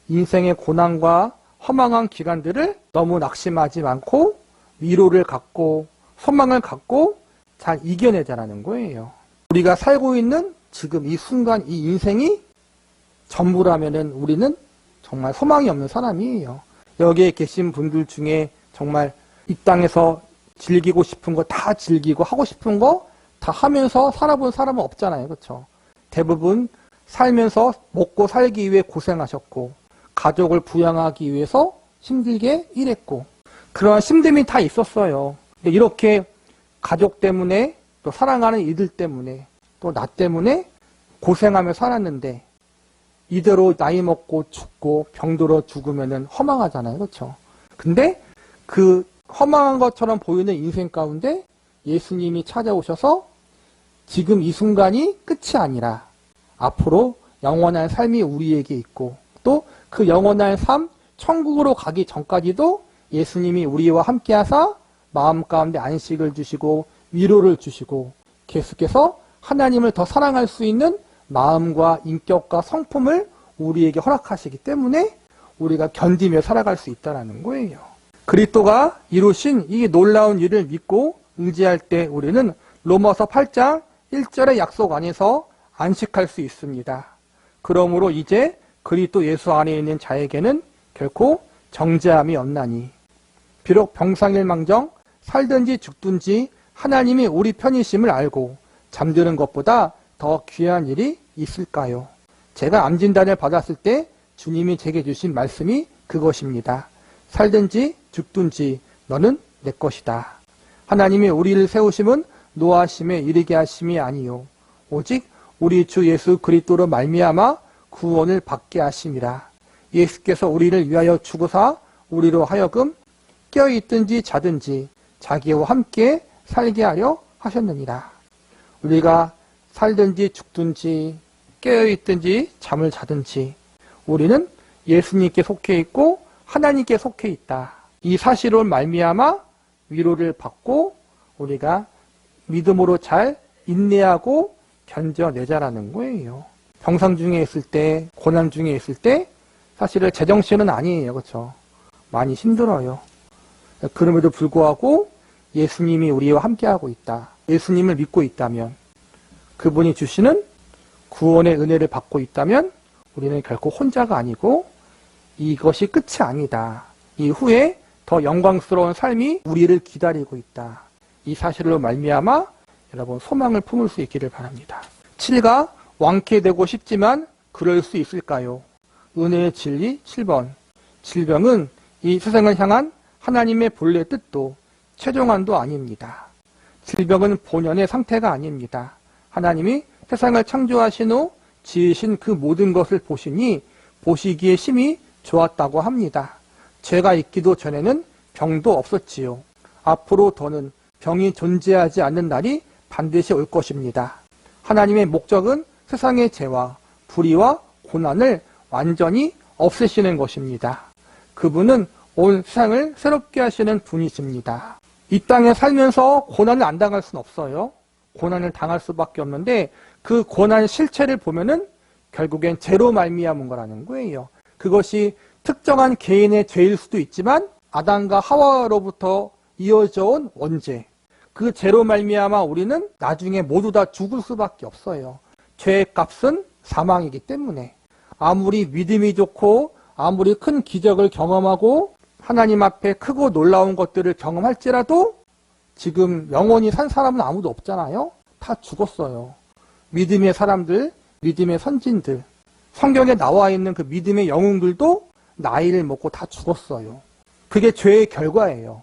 인생의 고난과 허망한 기간들을 너무 낙심하지 않고 위로를 갖고 소망을 갖고 잘 이겨내자라는 거예요. 우리가 살고 있는 지금 이 순간, 이 인생이 전부라면은 우리는 정말 소망이 없는 사람이에요. 여기에 계신 분들 중에 정말 이 땅에서 즐기고 싶은 거 다 즐기고 하고 싶은 거 다 하면서 살아본 사람은 없잖아요. 그렇죠? 대부분 살면서 먹고 살기 위해 고생하셨고 가족을 부양하기 위해서 힘들게 일했고 그러한 힘듦이 다 있었어요. 이렇게 가족 때문에 또 사랑하는 이들 때문에 또 나 때문에 고생하며 살았는데 이대로 나이 먹고 죽고 병들어 죽으면은 허망하잖아요. 그렇죠? 근데 그 허망한 것처럼 보이는 인생 가운데 예수님이 찾아오셔서 지금 이 순간이 끝이 아니라 앞으로 영원한 삶이 우리에게 있고 또 그 영원한 삶, 천국으로 가기 전까지도 예수님이 우리와 함께 하사 마음 가운데 안식을 주시고 위로를 주시고 계속해서 하나님을 더 사랑할 수 있는 마음과 인격과 성품을 우리에게 허락하시기 때문에 우리가 견디며 살아갈 수 있다는 거예요. 그리스도가 이루신 이 놀라운 일을 믿고 의지할 때 우리는 로마서 8장 1절의 약속 안에서 안식할 수 있습니다. 그러므로 이제 그리스도 예수 안에 있는 자에게는 결코 정죄함이 없나니 비록 병상일망정 살든지 죽든지 하나님이 우리 편이심을 알고 잠드는 것보다 더 귀한 일이 있을까요? 제가 암진단을 받았을 때 주님이 제게 주신 말씀이 그것입니다. 살든지 죽든지 너는 내 것이다. 하나님이 우리를 세우심은 노하심에 이르게 하심이 아니요 오직 우리 주 예수 그리스도로 말미암아 구원을 받게 하심이라. 예수께서 우리를 위하여 죽으사 우리로 하여금 깨어있든지 자든지 자기와 함께 살게 하려 하셨느니라. 우리가 살든지 죽든지 깨어있든지 잠을 자든지 우리는 예수님께 속해 있고 하나님께 속해 있다. 이 사실로 말미암아 위로를 받고 우리가 믿음으로 잘 인내하고 견뎌내자라는 거예요. 병상 중에 있을 때, 고난 중에 있을 때 사실은 제정신은 아니에요. 그렇죠? 많이 힘들어요. 그럼에도 불구하고 예수님이 우리와 함께하고 있다. 예수님을 믿고 있다면 그분이 주시는 구원의 은혜를 받고 있다면 우리는 결코 혼자가 아니고 이것이 끝이 아니다. 이후에 더 영광스러운 삶이 우리를 기다리고 있다. 이 사실로 말미암아 여러분 소망을 품을 수 있기를 바랍니다. 7가 완쾌되고 싶지만 그럴 수 있을까요? 은혜의 진리 7번. 질병은 이 세상을 향한 하나님의 본래 뜻도 최종안도 아닙니다. 질병은 본연의 상태가 아닙니다. 하나님이 세상을 창조하신 후 지으신 그 모든 것을 보시니 보시기에 심히 좋았다고 합니다. 죄가 있기도 전에는 병도 없었지요. 앞으로 더는 병이 존재하지 않는 날이 반드시 올 것입니다. 하나님의 목적은 세상의 죄와 불의와 고난을 완전히 없애시는 것입니다. 그분은 온 세상을 새롭게 하시는 분이십니다. 이 땅에 살면서 고난을 안 당할 수는 없어요. 고난을 당할 수밖에 없는데 그 고난 실체를 보면은 결국엔 죄로 말미암은 거라는 거예요. 그것이 특정한 개인의 죄일 수도 있지만 아담과 하와로부터 이어져 온 원죄. 그 죄로 말미암아 우리는 나중에 모두 다 죽을 수밖에 없어요. 죄의 값은 사망이기 때문에 아무리 믿음이 좋고 아무리 큰 기적을 경험하고 하나님 앞에 크고 놀라운 것들을 경험할지라도 지금 영원히 산 사람은 아무도 없잖아요. 다 죽었어요. 믿음의 사람들, 믿음의 선진들, 성경에 나와 있는 그 믿음의 영웅들도 나이를 먹고 다 죽었어요. 그게 죄의 결과예요.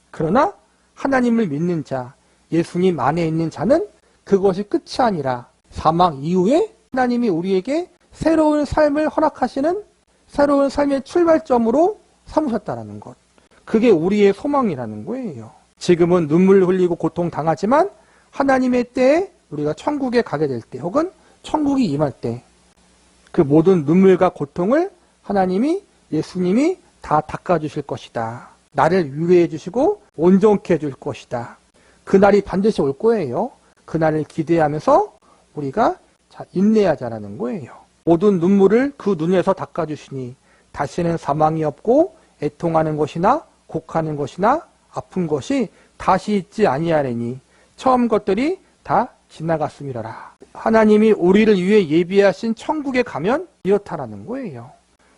그러나 하나님을 믿는 자, 예수님 안에 있는 자는 그것이 끝이 아니라 사망 이후에 하나님이 우리에게 새로운 삶을 허락하시는 새로운 삶의 출발점으로 삼으셨다는 것. 그게 우리의 소망이라는 거예요. 지금은 눈물 흘리고 고통당하지만 하나님의 때에 우리가 천국에 가게 될 때 혹은 천국이 임할 때 그 모든 눈물과 고통을 하나님이 예수님이 다 닦아주실 것이다. 나를 위로해 주시고 온전케 해줄 것이다. 그날이 반드시 올 거예요. 그날을 기대하면서 우리가 인내하자라는 거예요. 모든 눈물을 그 눈에서 닦아주시니 다시는 사망이 없고 애통하는 것이나 곡하는 것이나 아픈 것이 다시 있지 아니하리니 처음 것들이 다 지나갔음이라라. 하나님이 우리를 위해 예비하신 천국에 가면 이렇다라는 거예요.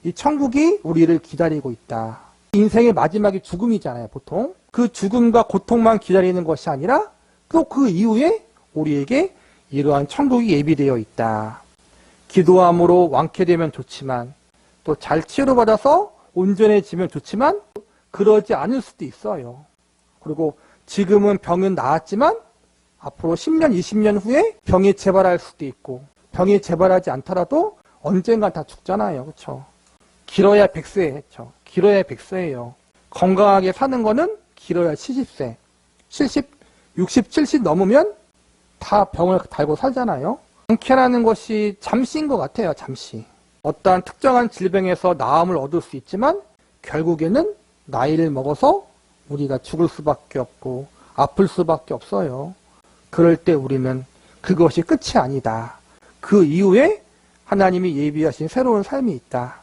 이 천국이 우리를 기다리고 있다. 인생의 마지막이 죽음이잖아요, 보통. 그 죽음과 고통만 기다리는 것이 아니라 또 그 이후에 우리에게 이러한 천국이 예비되어 있다. 기도함으로 완쾌되면 좋지만 또 잘 치료받아서 온전해지면 좋지만 그러지 않을 수도 있어요. 그리고 지금은 병은 나았지만 앞으로 10년, 20년 후에 병이 재발할 수도 있고 병이 재발하지 않더라도 언젠간 다 죽잖아요. 그렇죠? 길어야 100세, 그렇죠? 길어야 100세예요. 건강하게 사는 거는 길어야 70세. 70, 60, 70 넘으면 다 병을 달고 살잖아요. 완쾌라는 것이 잠시인 것 같아요. 잠시. 어떠한 특정한 질병에서 나음을 얻을 수 있지만 결국에는 나이를 먹어서 우리가 죽을 수밖에 없고 아플 수밖에 없어요. 그럴 때 우리는 그것이 끝이 아니다. 그 이후에 하나님이 예비하신 새로운 삶이 있다.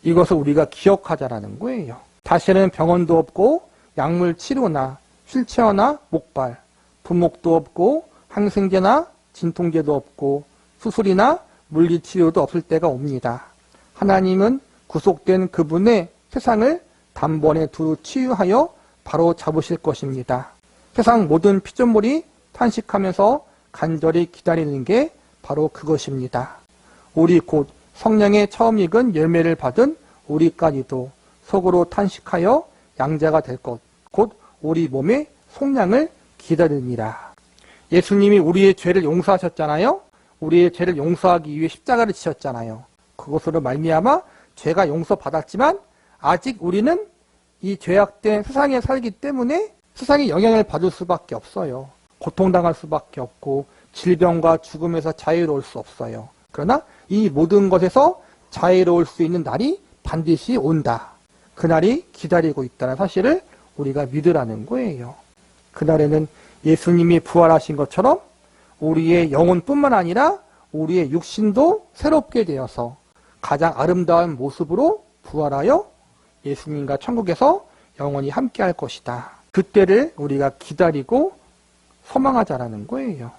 이것을 우리가 기억하자라는 거예요. 다시는 병원도 없고 약물 치료나 휠체어나 목발, 부목도 없고 항생제나 진통제도 없고 수술이나 물리치료도 없을 때가 옵니다. 하나님은 구속된 그분의 세상을 단번에 두루 치유하여 바로 잡으실 것입니다. 세상 모든 피조물이 탄식하면서 간절히 기다리는 게 바로 그것입니다. 우리 곧 성령의 처음 익은 열매를 받은 우리까지도 속으로 탄식하여 양자가 될 것, 곧 우리 몸의 속량을 기다립니다. 예수님이 우리의 죄를 용서하셨잖아요. 우리의 죄를 용서하기 위해 십자가를 지셨잖아요. 그것으로 말미암아 죄가 용서받았지만 아직 우리는 이 죄악된 세상에 살기 때문에 세상의 영향을 받을 수밖에 없어요. 고통당할 수밖에 없고 질병과 죽음에서 자유로울 수 없어요. 그러나 이 모든 것에서 자유로울 수 있는 날이 반드시 온다. 그날이 기다리고 있다는 사실을 우리가 믿으라는 거예요. 그날에는 예수님이 부활하신 것처럼 우리의 영혼뿐만 아니라 우리의 육신도 새롭게 되어서 가장 아름다운 모습으로 부활하여 예수님과 천국에서 영원히 함께 할 것이다. 그때를 우리가 기다리고 소망하자라는 거예요.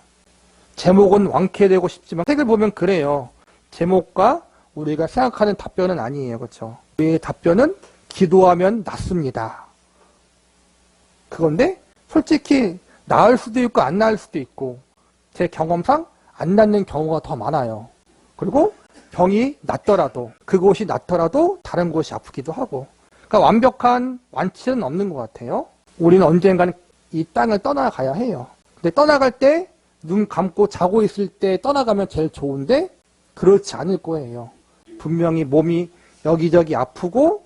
제목은 완쾌되고 싶지만 책을 보면 그래요. 제목과 우리가 생각하는 답변은 아니에요. 그렇죠? 우리의 답변은 기도하면 낫습니다. 그건데 솔직히 나을 수도 있고 안 나을 수도 있고 제 경험상 안 낫는 경우가 더 많아요. 그리고 병이 낫더라도 그곳이 낫더라도 다른 곳이 아프기도 하고 그러니까 완벽한 완치는 없는 것 같아요. 우리는 언젠가는 이 땅을 떠나가야 해요. 근데 떠나갈 때 눈 감고 자고 있을 때 떠나가면 제일 좋은데 그렇지 않을 거예요. 분명히 몸이 여기저기 아프고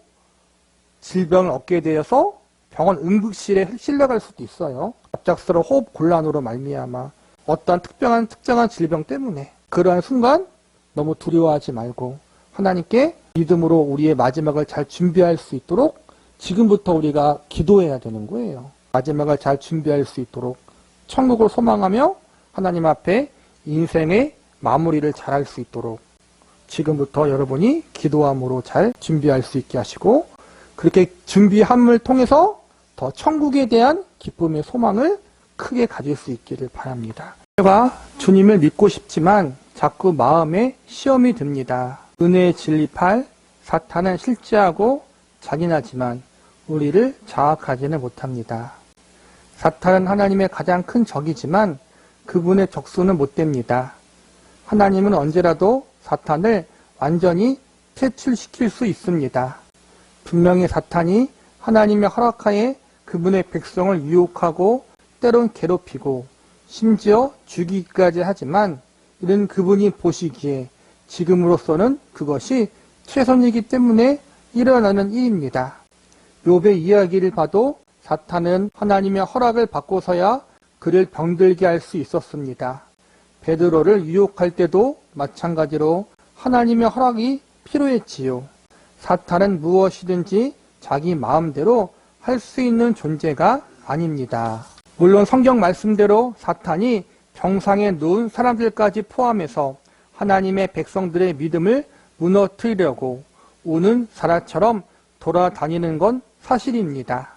질병을 얻게 되어서 병원 응급실에 실려갈 수도 있어요. 갑작스러운 호흡 곤란으로 말미암아 어떤 특정한 질병 때문에 그러한 순간 너무 두려워하지 말고 하나님께 믿음으로 우리의 마지막을 잘 준비할 수 있도록 지금부터 우리가 기도해야 되는 거예요. 마지막을 잘 준비할 수 있도록 천국을 소망하며 하나님 앞에 인생의 마무리를 잘할 수 있도록 지금부터 여러분이 기도함으로 잘 준비할 수 있게 하시고 그렇게 준비함을 통해서 더 천국에 대한 기쁨의 소망을 크게 가질 수 있기를 바랍니다. 제가 주님을 믿고 싶지만 자꾸 마음에 시험이 듭니다. 은혜에 진립할 사탄은 실제하고 잔인하지만 우리를 장악하지는 못합니다. 사탄은 하나님의 가장 큰 적이지만 그분의 적수는 못 됩니다. 하나님은 언제라도 사탄을 완전히 퇴출시킬 수 있습니다. 분명히 사탄이 하나님의 허락하에 그분의 백성을 유혹하고 때론 괴롭히고 심지어 죽이기까지 하지만 이는 그분이 보시기에 지금으로서는 그것이 최선이기 때문에 일어나는 일입니다. 욥의 이야기를 봐도 사탄은 하나님의 허락을 받고서야 그를 병들게 할 수 있었습니다. 베드로를 유혹할 때도 마찬가지로 하나님의 허락이 필요했지요. 사탄은 무엇이든지 자기 마음대로 할 수 있는 존재가 아닙니다. 물론 성경 말씀대로 사탄이 정상에 놓은 사람들까지 포함해서 하나님의 백성들의 믿음을 무너뜨리려고 우는 사라처럼 돌아다니는 건 사실입니다.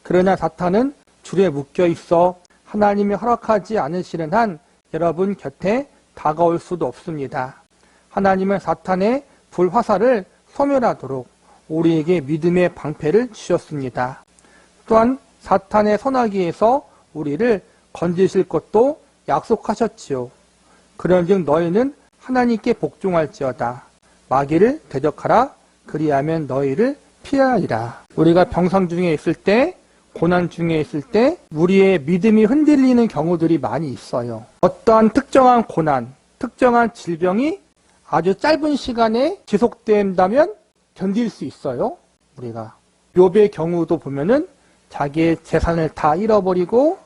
그러나 사탄은 줄에 묶여 있어 하나님이 허락하지 않으시는 한 여러분 곁에 다가올 수도 없습니다. 하나님은 사탄의 불화살을 소멸하도록 우리에게 믿음의 방패를 주셨습니다. 또한 사탄의 선악기에서 우리를 건지실 것도 약속하셨지요. 그런즉 너희는 하나님께 복종할지어다. 마귀를 대적하라. 그리하면 너희를 피하리라. 우리가 병상 중에 있을 때, 고난 중에 있을 때 우리의 믿음이 흔들리는 경우들이 많이 있어요. 어떠한 특정한 고난, 특정한 질병이 아주 짧은 시간에 지속된다면 견딜 수 있어요. 우리가 욥의 경우도 보면은 자기의 재산을 다 잃어버리고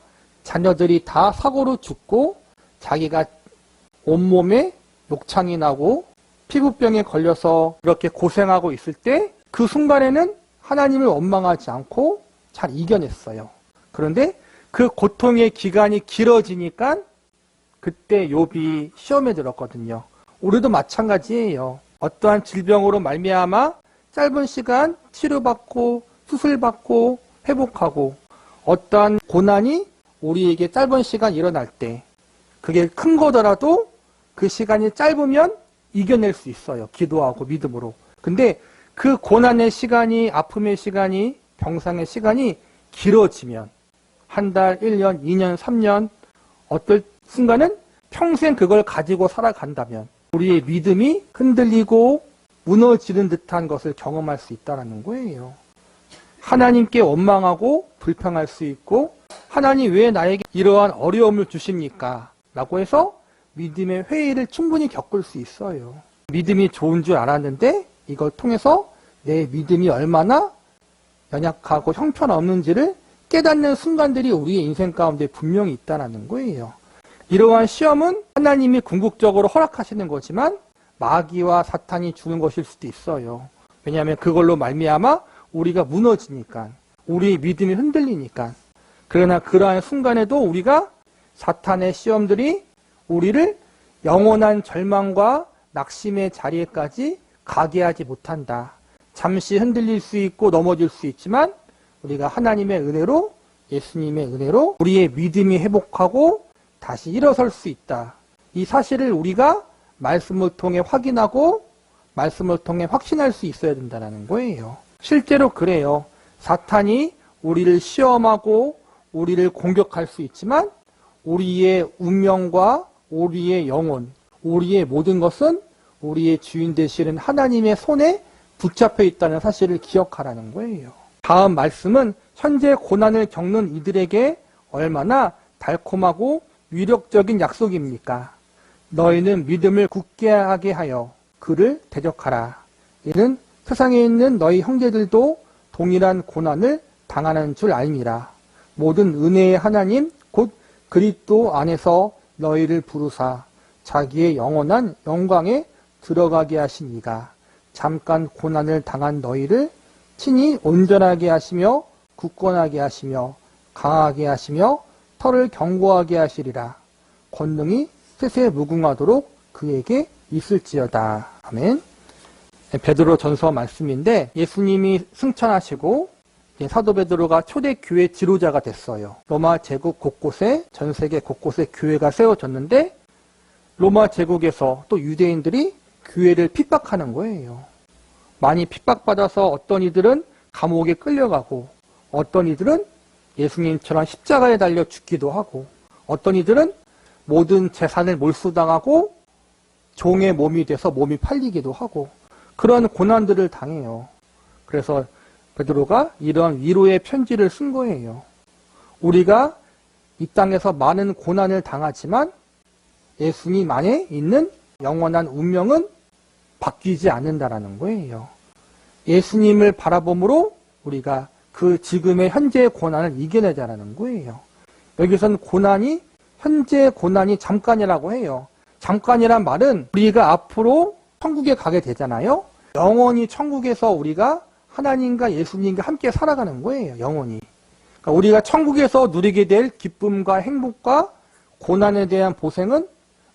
자녀들이 다 사고로 죽고 자기가 온몸에 녹창이 나고 피부병에 걸려서 이렇게 고생하고 있을 때 그 순간에는 하나님을 원망하지 않고 잘 이겨냈어요. 그런데 그 고통의 기간이 길어지니까 그때 욥이 시험에 들었거든요. 우리도 마찬가지예요. 어떠한 질병으로 말미암아 짧은 시간 치료받고 수술받고 회복하고 어떠한 고난이 우리에게 짧은 시간 일어날 때 그게 큰 거더라도 그 시간이 짧으면 이겨낼 수 있어요. 기도하고 믿음으로. 근데 그 고난의 시간이, 아픔의 시간이, 병상의 시간이 길어지면 한 달, 1년, 2년, 3년 어떨 순간은 평생 그걸 가지고 살아간다면 우리의 믿음이 흔들리고 무너지는 듯한 것을 경험할 수 있다는 거예요. 하나님께 원망하고 불평할 수 있고 하나님 왜 나에게 이러한 어려움을 주십니까? 라고 해서 믿음의 회의를 충분히 겪을 수 있어요. 믿음이 좋은 줄 알았는데 이걸 통해서 내 믿음이 얼마나 연약하고 형편없는지를 깨닫는 순간들이 우리의 인생 가운데 분명히 있다는 거예요. 이러한 시험은 하나님이 궁극적으로 허락하시는 거지만 마귀와 사탄이 주는 것일 수도 있어요. 왜냐하면 그걸로 말미암아 우리가 무너지니까, 우리의 믿음이 흔들리니까. 그러나 그러한 순간에도 우리가 사탄의 시험들이 우리를 영원한 절망과 낙심의 자리에까지 가게 하지 못한다. 잠시 흔들릴 수 있고 넘어질 수 있지만 우리가 하나님의 은혜로, 예수님의 은혜로 우리의 믿음이 회복하고 다시 일어설 수 있다. 이 사실을 우리가 말씀을 통해 확인하고 말씀을 통해 확신할 수 있어야 된다는 거예요. 실제로 그래요. 사탄이 우리를 시험하고 우리를 공격할 수 있지만 우리의 운명과 우리의 영혼, 우리의 모든 것은 우리의 주인 되시는 하나님의 손에 붙잡혀 있다는 사실을 기억하라는 거예요. 다음 말씀은 현재 고난을 겪는 이들에게 얼마나 달콤하고 위력적인 약속입니까? 너희는 믿음을 굳게 하게 하여 그를 대적하라. 이는 세상에 있는 너희 형제들도 동일한 고난을 당하는 줄 알미라. 모든 은혜의 하나님 곧 그리스도 안에서 너희를 부르사 자기의 영원한 영광에 들어가게 하신 이가 잠깐 고난을 당한 너희를 친히 온전하게 하시며 굳건하게 하시며 강하게 하시며 털을 견고하게 하시리라. 권능이 셋에 무궁하도록 그에게 있을지어다. 아멘. 베드로 전서 말씀인데 예수님이 승천하시고 사도 베드로가 초대 교회 지도자가 됐어요. 로마 제국 곳곳에, 전 세계 곳곳에 교회가 세워졌는데 로마 제국에서 또 유대인들이 교회를 핍박하는 거예요. 많이 핍박받아서 어떤 이들은 감옥에 끌려가고, 어떤 이들은 예수님처럼 십자가에 달려 죽기도 하고, 어떤 이들은 모든 재산을 몰수당하고 종의 몸이 돼서 몸이 팔리기도 하고, 그런 고난들을 당해요. 그래서 베드로가 이런 위로의 편지를 쓴 거예요. 우리가 이 땅에서 많은 고난을 당하지만 예수님 안에 있는 영원한 운명은 바뀌지 않는다라는 거예요. 예수님을 바라봄으로 우리가 그 지금의 현재의 고난을 이겨내자라는 거예요. 여기서는 고난이, 현재의 고난이 잠깐이라고 해요. 잠깐이란 말은 우리가 앞으로 천국에 가게 되잖아요. 영원히 천국에서 우리가 하나님과 예수님과 함께 살아가는 거예요. 영원히. 그러니까 우리가 천국에서 누리게 될 기쁨과 행복과 고난에 대한 보생은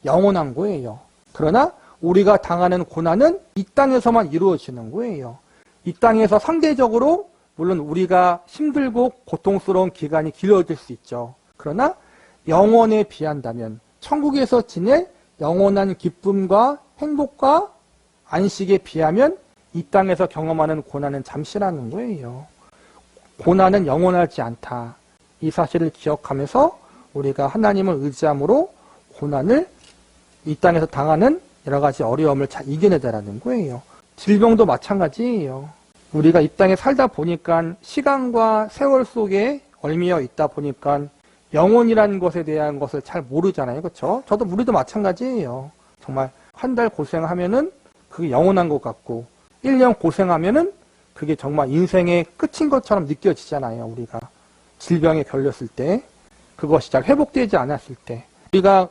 영원한 거예요. 그러나 우리가 당하는 고난은 이 땅에서만 이루어지는 거예요. 이 땅에서 상대적으로 물론 우리가 힘들고 고통스러운 기간이 길어질 수 있죠. 그러나 영원에 비한다면, 천국에서 지낼 영원한 기쁨과 행복과 안식에 비하면 이 땅에서 경험하는 고난은 잠시라는 거예요. 고난은 영원하지 않다. 이 사실을 기억하면서 우리가 하나님을 의지함으로 고난을, 이 땅에서 당하는 여러 가지 어려움을 잘 이겨내자라는 거예요. 질병도 마찬가지예요. 우리가 이 땅에 살다 보니까 시간과 세월 속에 얽매여 있다 보니까 영혼이라는 것에 대한 것을 잘 모르잖아요. 그렇죠? 저도 우리도 마찬가지예요. 정말 한 달 고생하면은 그게 영원한 것 같고 1년 고생하면은 그게 정말 인생의 끝인 것처럼 느껴지잖아요. 우리가 질병에 걸렸을 때, 그것이 잘 회복되지 않았을 때, 우리가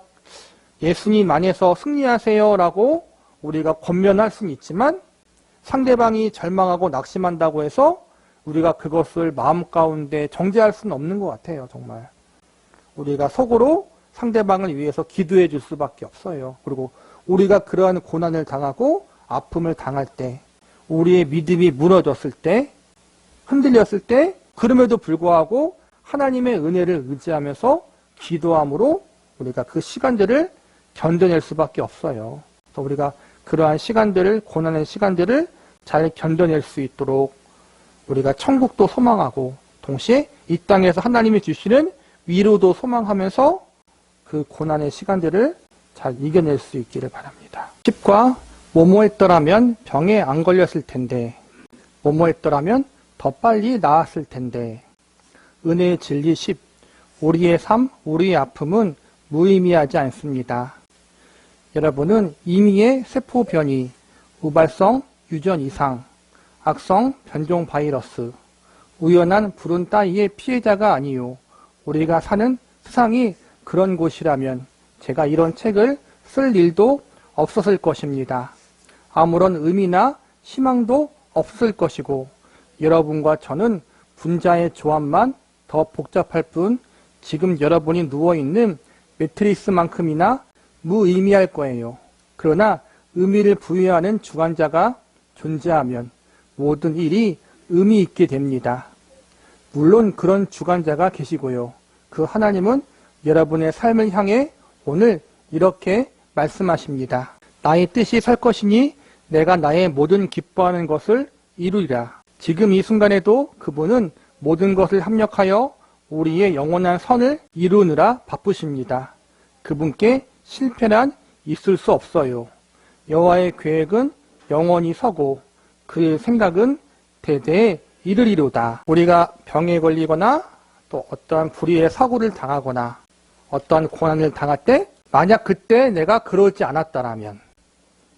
예수님 안에서 승리하세요라고 우리가 권면할 수는 있지만 상대방이 절망하고 낙심한다고 해서 우리가 그것을 마음 가운데 정죄할 수는 없는 것 같아요. 정말 우리가 속으로 상대방을 위해서 기도해 줄 수밖에 없어요. 그리고 우리가 그러한 고난을 당하고 아픔을 당할 때, 우리의 믿음이 무너졌을 때, 흔들렸을 때, 그럼에도 불구하고 하나님의 은혜를 의지하면서 기도함으로 우리가 그 시간들을 견뎌낼 수밖에 없어요. 그래서 우리가 그러한 시간들을, 고난의 시간들을 잘 견뎌낼 수 있도록 우리가 천국도 소망하고 동시에 이 땅에서 하나님이 주시는 위로도 소망하면서 그 고난의 시간들을 잘 이겨낼 수 있기를 바랍니다. 10과 뭐뭐 했더라면 병에 안 걸렸을 텐데, 뭐뭐 했더라면 더 빨리 나았을 텐데. 은혜의 진리 10. 우리의 삶, 우리의 아픔은 무의미하지 않습니다. 여러분은 임의의 세포 변이, 우발성 유전 이상, 악성 변종 바이러스, 우연한 불운 따위의 피해자가 아니요. 우리가 사는 세상이 그런 곳이라면 제가 이런 책을 쓸 일도 없었을 것입니다. 아무런 의미나 희망도 없을 것이고 여러분과 저는 분자의 조합만 더 복잡할 뿐 지금 여러분이 누워있는 매트리스만큼이나 무의미할 거예요. 그러나 의미를 부여하는 주관자가 존재하면 모든 일이 의미 있게 됩니다. 물론 그런 주관자가 계시고요. 그 하나님은 여러분의 삶을 향해 오늘 이렇게 말씀하십니다. 나의 뜻이 설 것이니 내가 나의 모든 기뻐하는 것을 이루리라. 지금 이 순간에도 그분은 모든 것을 합력하여 우리의 영원한 선을 이루느라 바쁘십니다. 그분께 실패란 있을 수 없어요. 여호와의 계획은 영원히 서고 그의 생각은 대대에 이르리로다. 우리가 병에 걸리거나 또 어떠한 불의의 사고를 당하거나 어떠한 고난을 당할 때 만약 그때 내가 그러지 않았더라면,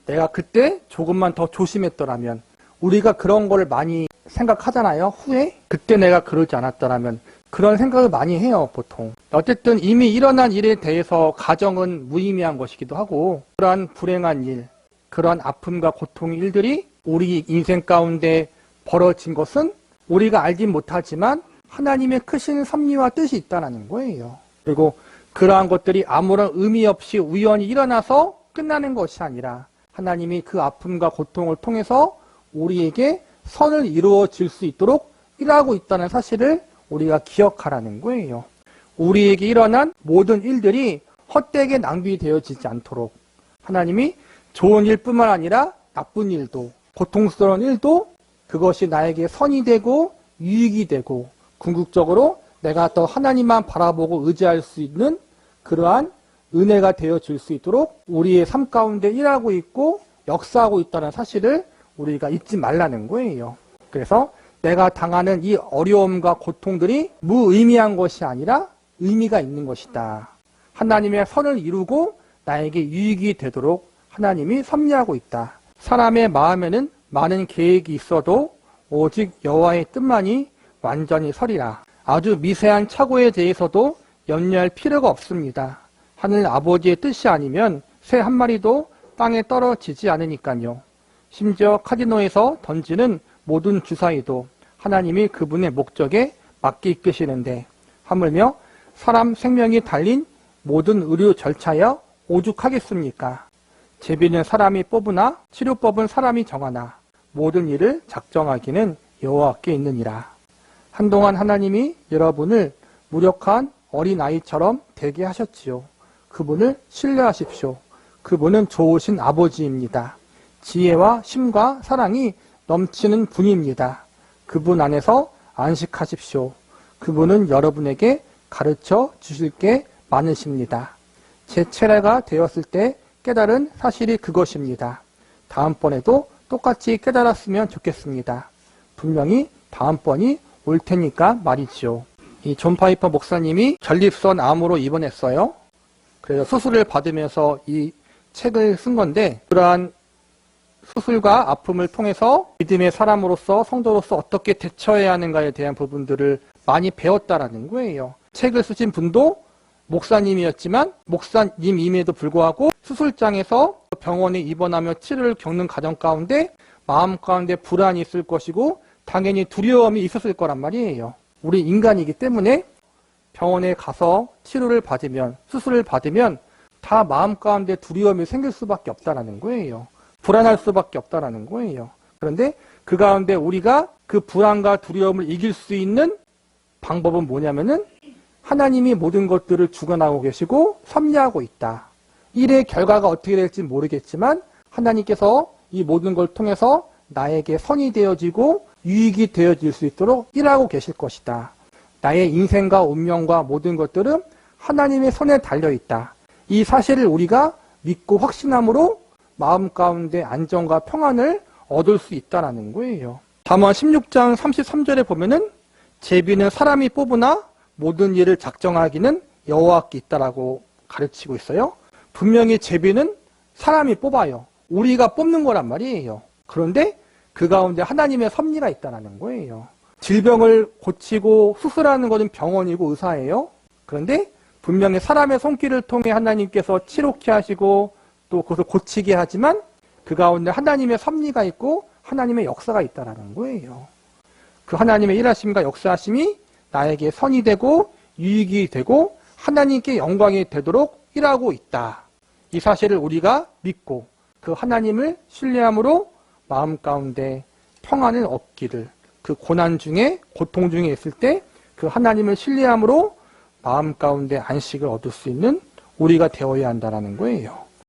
내가 그때 조금만 더 조심했더라면, 우리가 그런 걸 많이 생각하잖아요. 후에 그때 내가 그러지 않았더라면, 그런 생각을 많이 해요. 보통. 어쨌든 이미 일어난 일에 대해서 가정은 무의미한 것이기도 하고, 그러한 불행한 일, 그러한 아픔과 고통의 일들이 우리 인생 가운데 벌어진 것은 우리가 알진 못하지만 하나님의 크신 섭리와 뜻이 있다는 거예요. 그리고 그러한 것들이 아무런 의미 없이 우연히 일어나서 끝나는 것이 아니라 하나님이 그 아픔과 고통을 통해서 우리에게 선을 이루어질 수 있도록 일하고 있다는 사실을 우리가 기억하라는 거예요. 우리에게 일어난 모든 일들이 헛되게 낭비되어지지 않도록 하나님이 좋은 일뿐만 아니라 나쁜 일도, 고통스러운 일도 그것이 나에게 선이 되고 유익이 되고 궁극적으로 내가 더 하나님만 바라보고 의지할 수 있는 그러한 은혜가 되어 줄 수 있도록 우리의 삶 가운데 일하고 있고 역사하고 있다는 사실을 우리가 잊지 말라는 거예요. 그래서 내가 당하는 이 어려움과 고통들이 무의미한 것이 아니라 의미가 있는 것이다. 하나님의 선을 이루고 나에게 유익이 되도록 하나님이 섭리하고 있다. 사람의 마음에는 많은 계획이 있어도 오직 여호와의 뜻만이 완전히 서리라. 아주 미세한 착오에 대해서도 염려할 필요가 없습니다. 하늘 아버지의 뜻이 아니면 새 한 마리도 땅에 떨어지지 않으니까요. 심지어 카지노에서 던지는 모든 주사위도 하나님이 그분의 목적에 맞게 이끄시는데 하물며 사람 생명이 달린 모든 의료 절차여 오죽하겠습니까? 제비는 사람이 뽑으나 치료법은 사람이 정하나 모든 일을 작정하기는 여호와께 있느니라. 한동안 하나님이 여러분을 무력한 어린아이처럼 되게 하셨지요. 그분을 신뢰하십시오. 그분은 좋으신 아버지입니다. 지혜와 힘과 사랑이 넘치는 분입니다. 그분 안에서 안식하십시오. 그분은 여러분에게 가르쳐 주실 게 많으십니다. 제 차례가 되었을 때 깨달은 사실이 그것입니다. 다음번에도 똑같이 깨달았으면 좋겠습니다. 분명히 다음번이 올 테니까 말이지요. 이 존 파이퍼 목사님이 전립선 암으로 입원했어요. 그래서 수술을 받으면서 이 책을 쓴 건데 그러한 수술과 아픔을 통해서 믿음의 사람으로서 성도로서 어떻게 대처해야 하는가에 대한 부분들을 많이 배웠다라는 거예요. 책을 쓰신 분도 목사님이었지만 목사님임에도 불구하고 수술장에서 병원에 입원하며 치료를 겪는 과정 가운데 마음 가운데 불안이 있을 것이고 당연히 두려움이 있었을 거란 말이에요. 우리 인간이기 때문에 병원에 가서 치료를 받으면 수술을 받으면 다 마음 가운데 두려움이 생길 수밖에 없다라는 거예요. 불안할 수밖에 없다라는 거예요. 그런데 그 가운데 우리가 그 불안과 두려움을 이길 수 있는 방법은 뭐냐면은 하나님이 모든 것들을 주관하고 계시고 섭리하고 있다. 일의 결과가 어떻게 될지 모르겠지만 하나님께서 이 모든 걸 통해서 나에게 선이 되어지고 유익이 되어질 수 있도록 일하고 계실 것이다. 나의 인생과 운명과 모든 것들은 하나님의 손에 달려있다. 이 사실을 우리가 믿고 확신함으로 마음 가운데 안정과 평안을 얻을 수 있다는 거예요. 잠언 16장 33절에 보면은 제비는 사람이 뽑으나 모든 일을 작정하기는 여호와께 있다라고 가르치고 있어요. 분명히 제비는 사람이 뽑아요. 우리가 뽑는 거란 말이에요. 그런데 그 가운데 하나님의 섭리가 있다는 거예요. 질병을 고치고 수술하는 것은 병원이고 의사예요. 그런데 분명히 사람의 손길을 통해 하나님께서 치료케 하시고 또 그것을 고치게 하지만 그 가운데 하나님의 섭리가 있고 하나님의 역사가 있다는 거예요. 그 하나님의 일하심과 역사하심이 나에게 선이 되고 유익이 되고 하나님께 영광이 되도록 일하고 있다. 이 사실을 우리가 믿고 그 하나님을 신뢰함으로 마음 가운데 평안을 얻기를 그 고난 중에 고통 중에 있을 때 그 하나님을 신뢰함으로 마음 가운데 안식을 얻을 수 있는 우리가 되어야 한다는 거예요.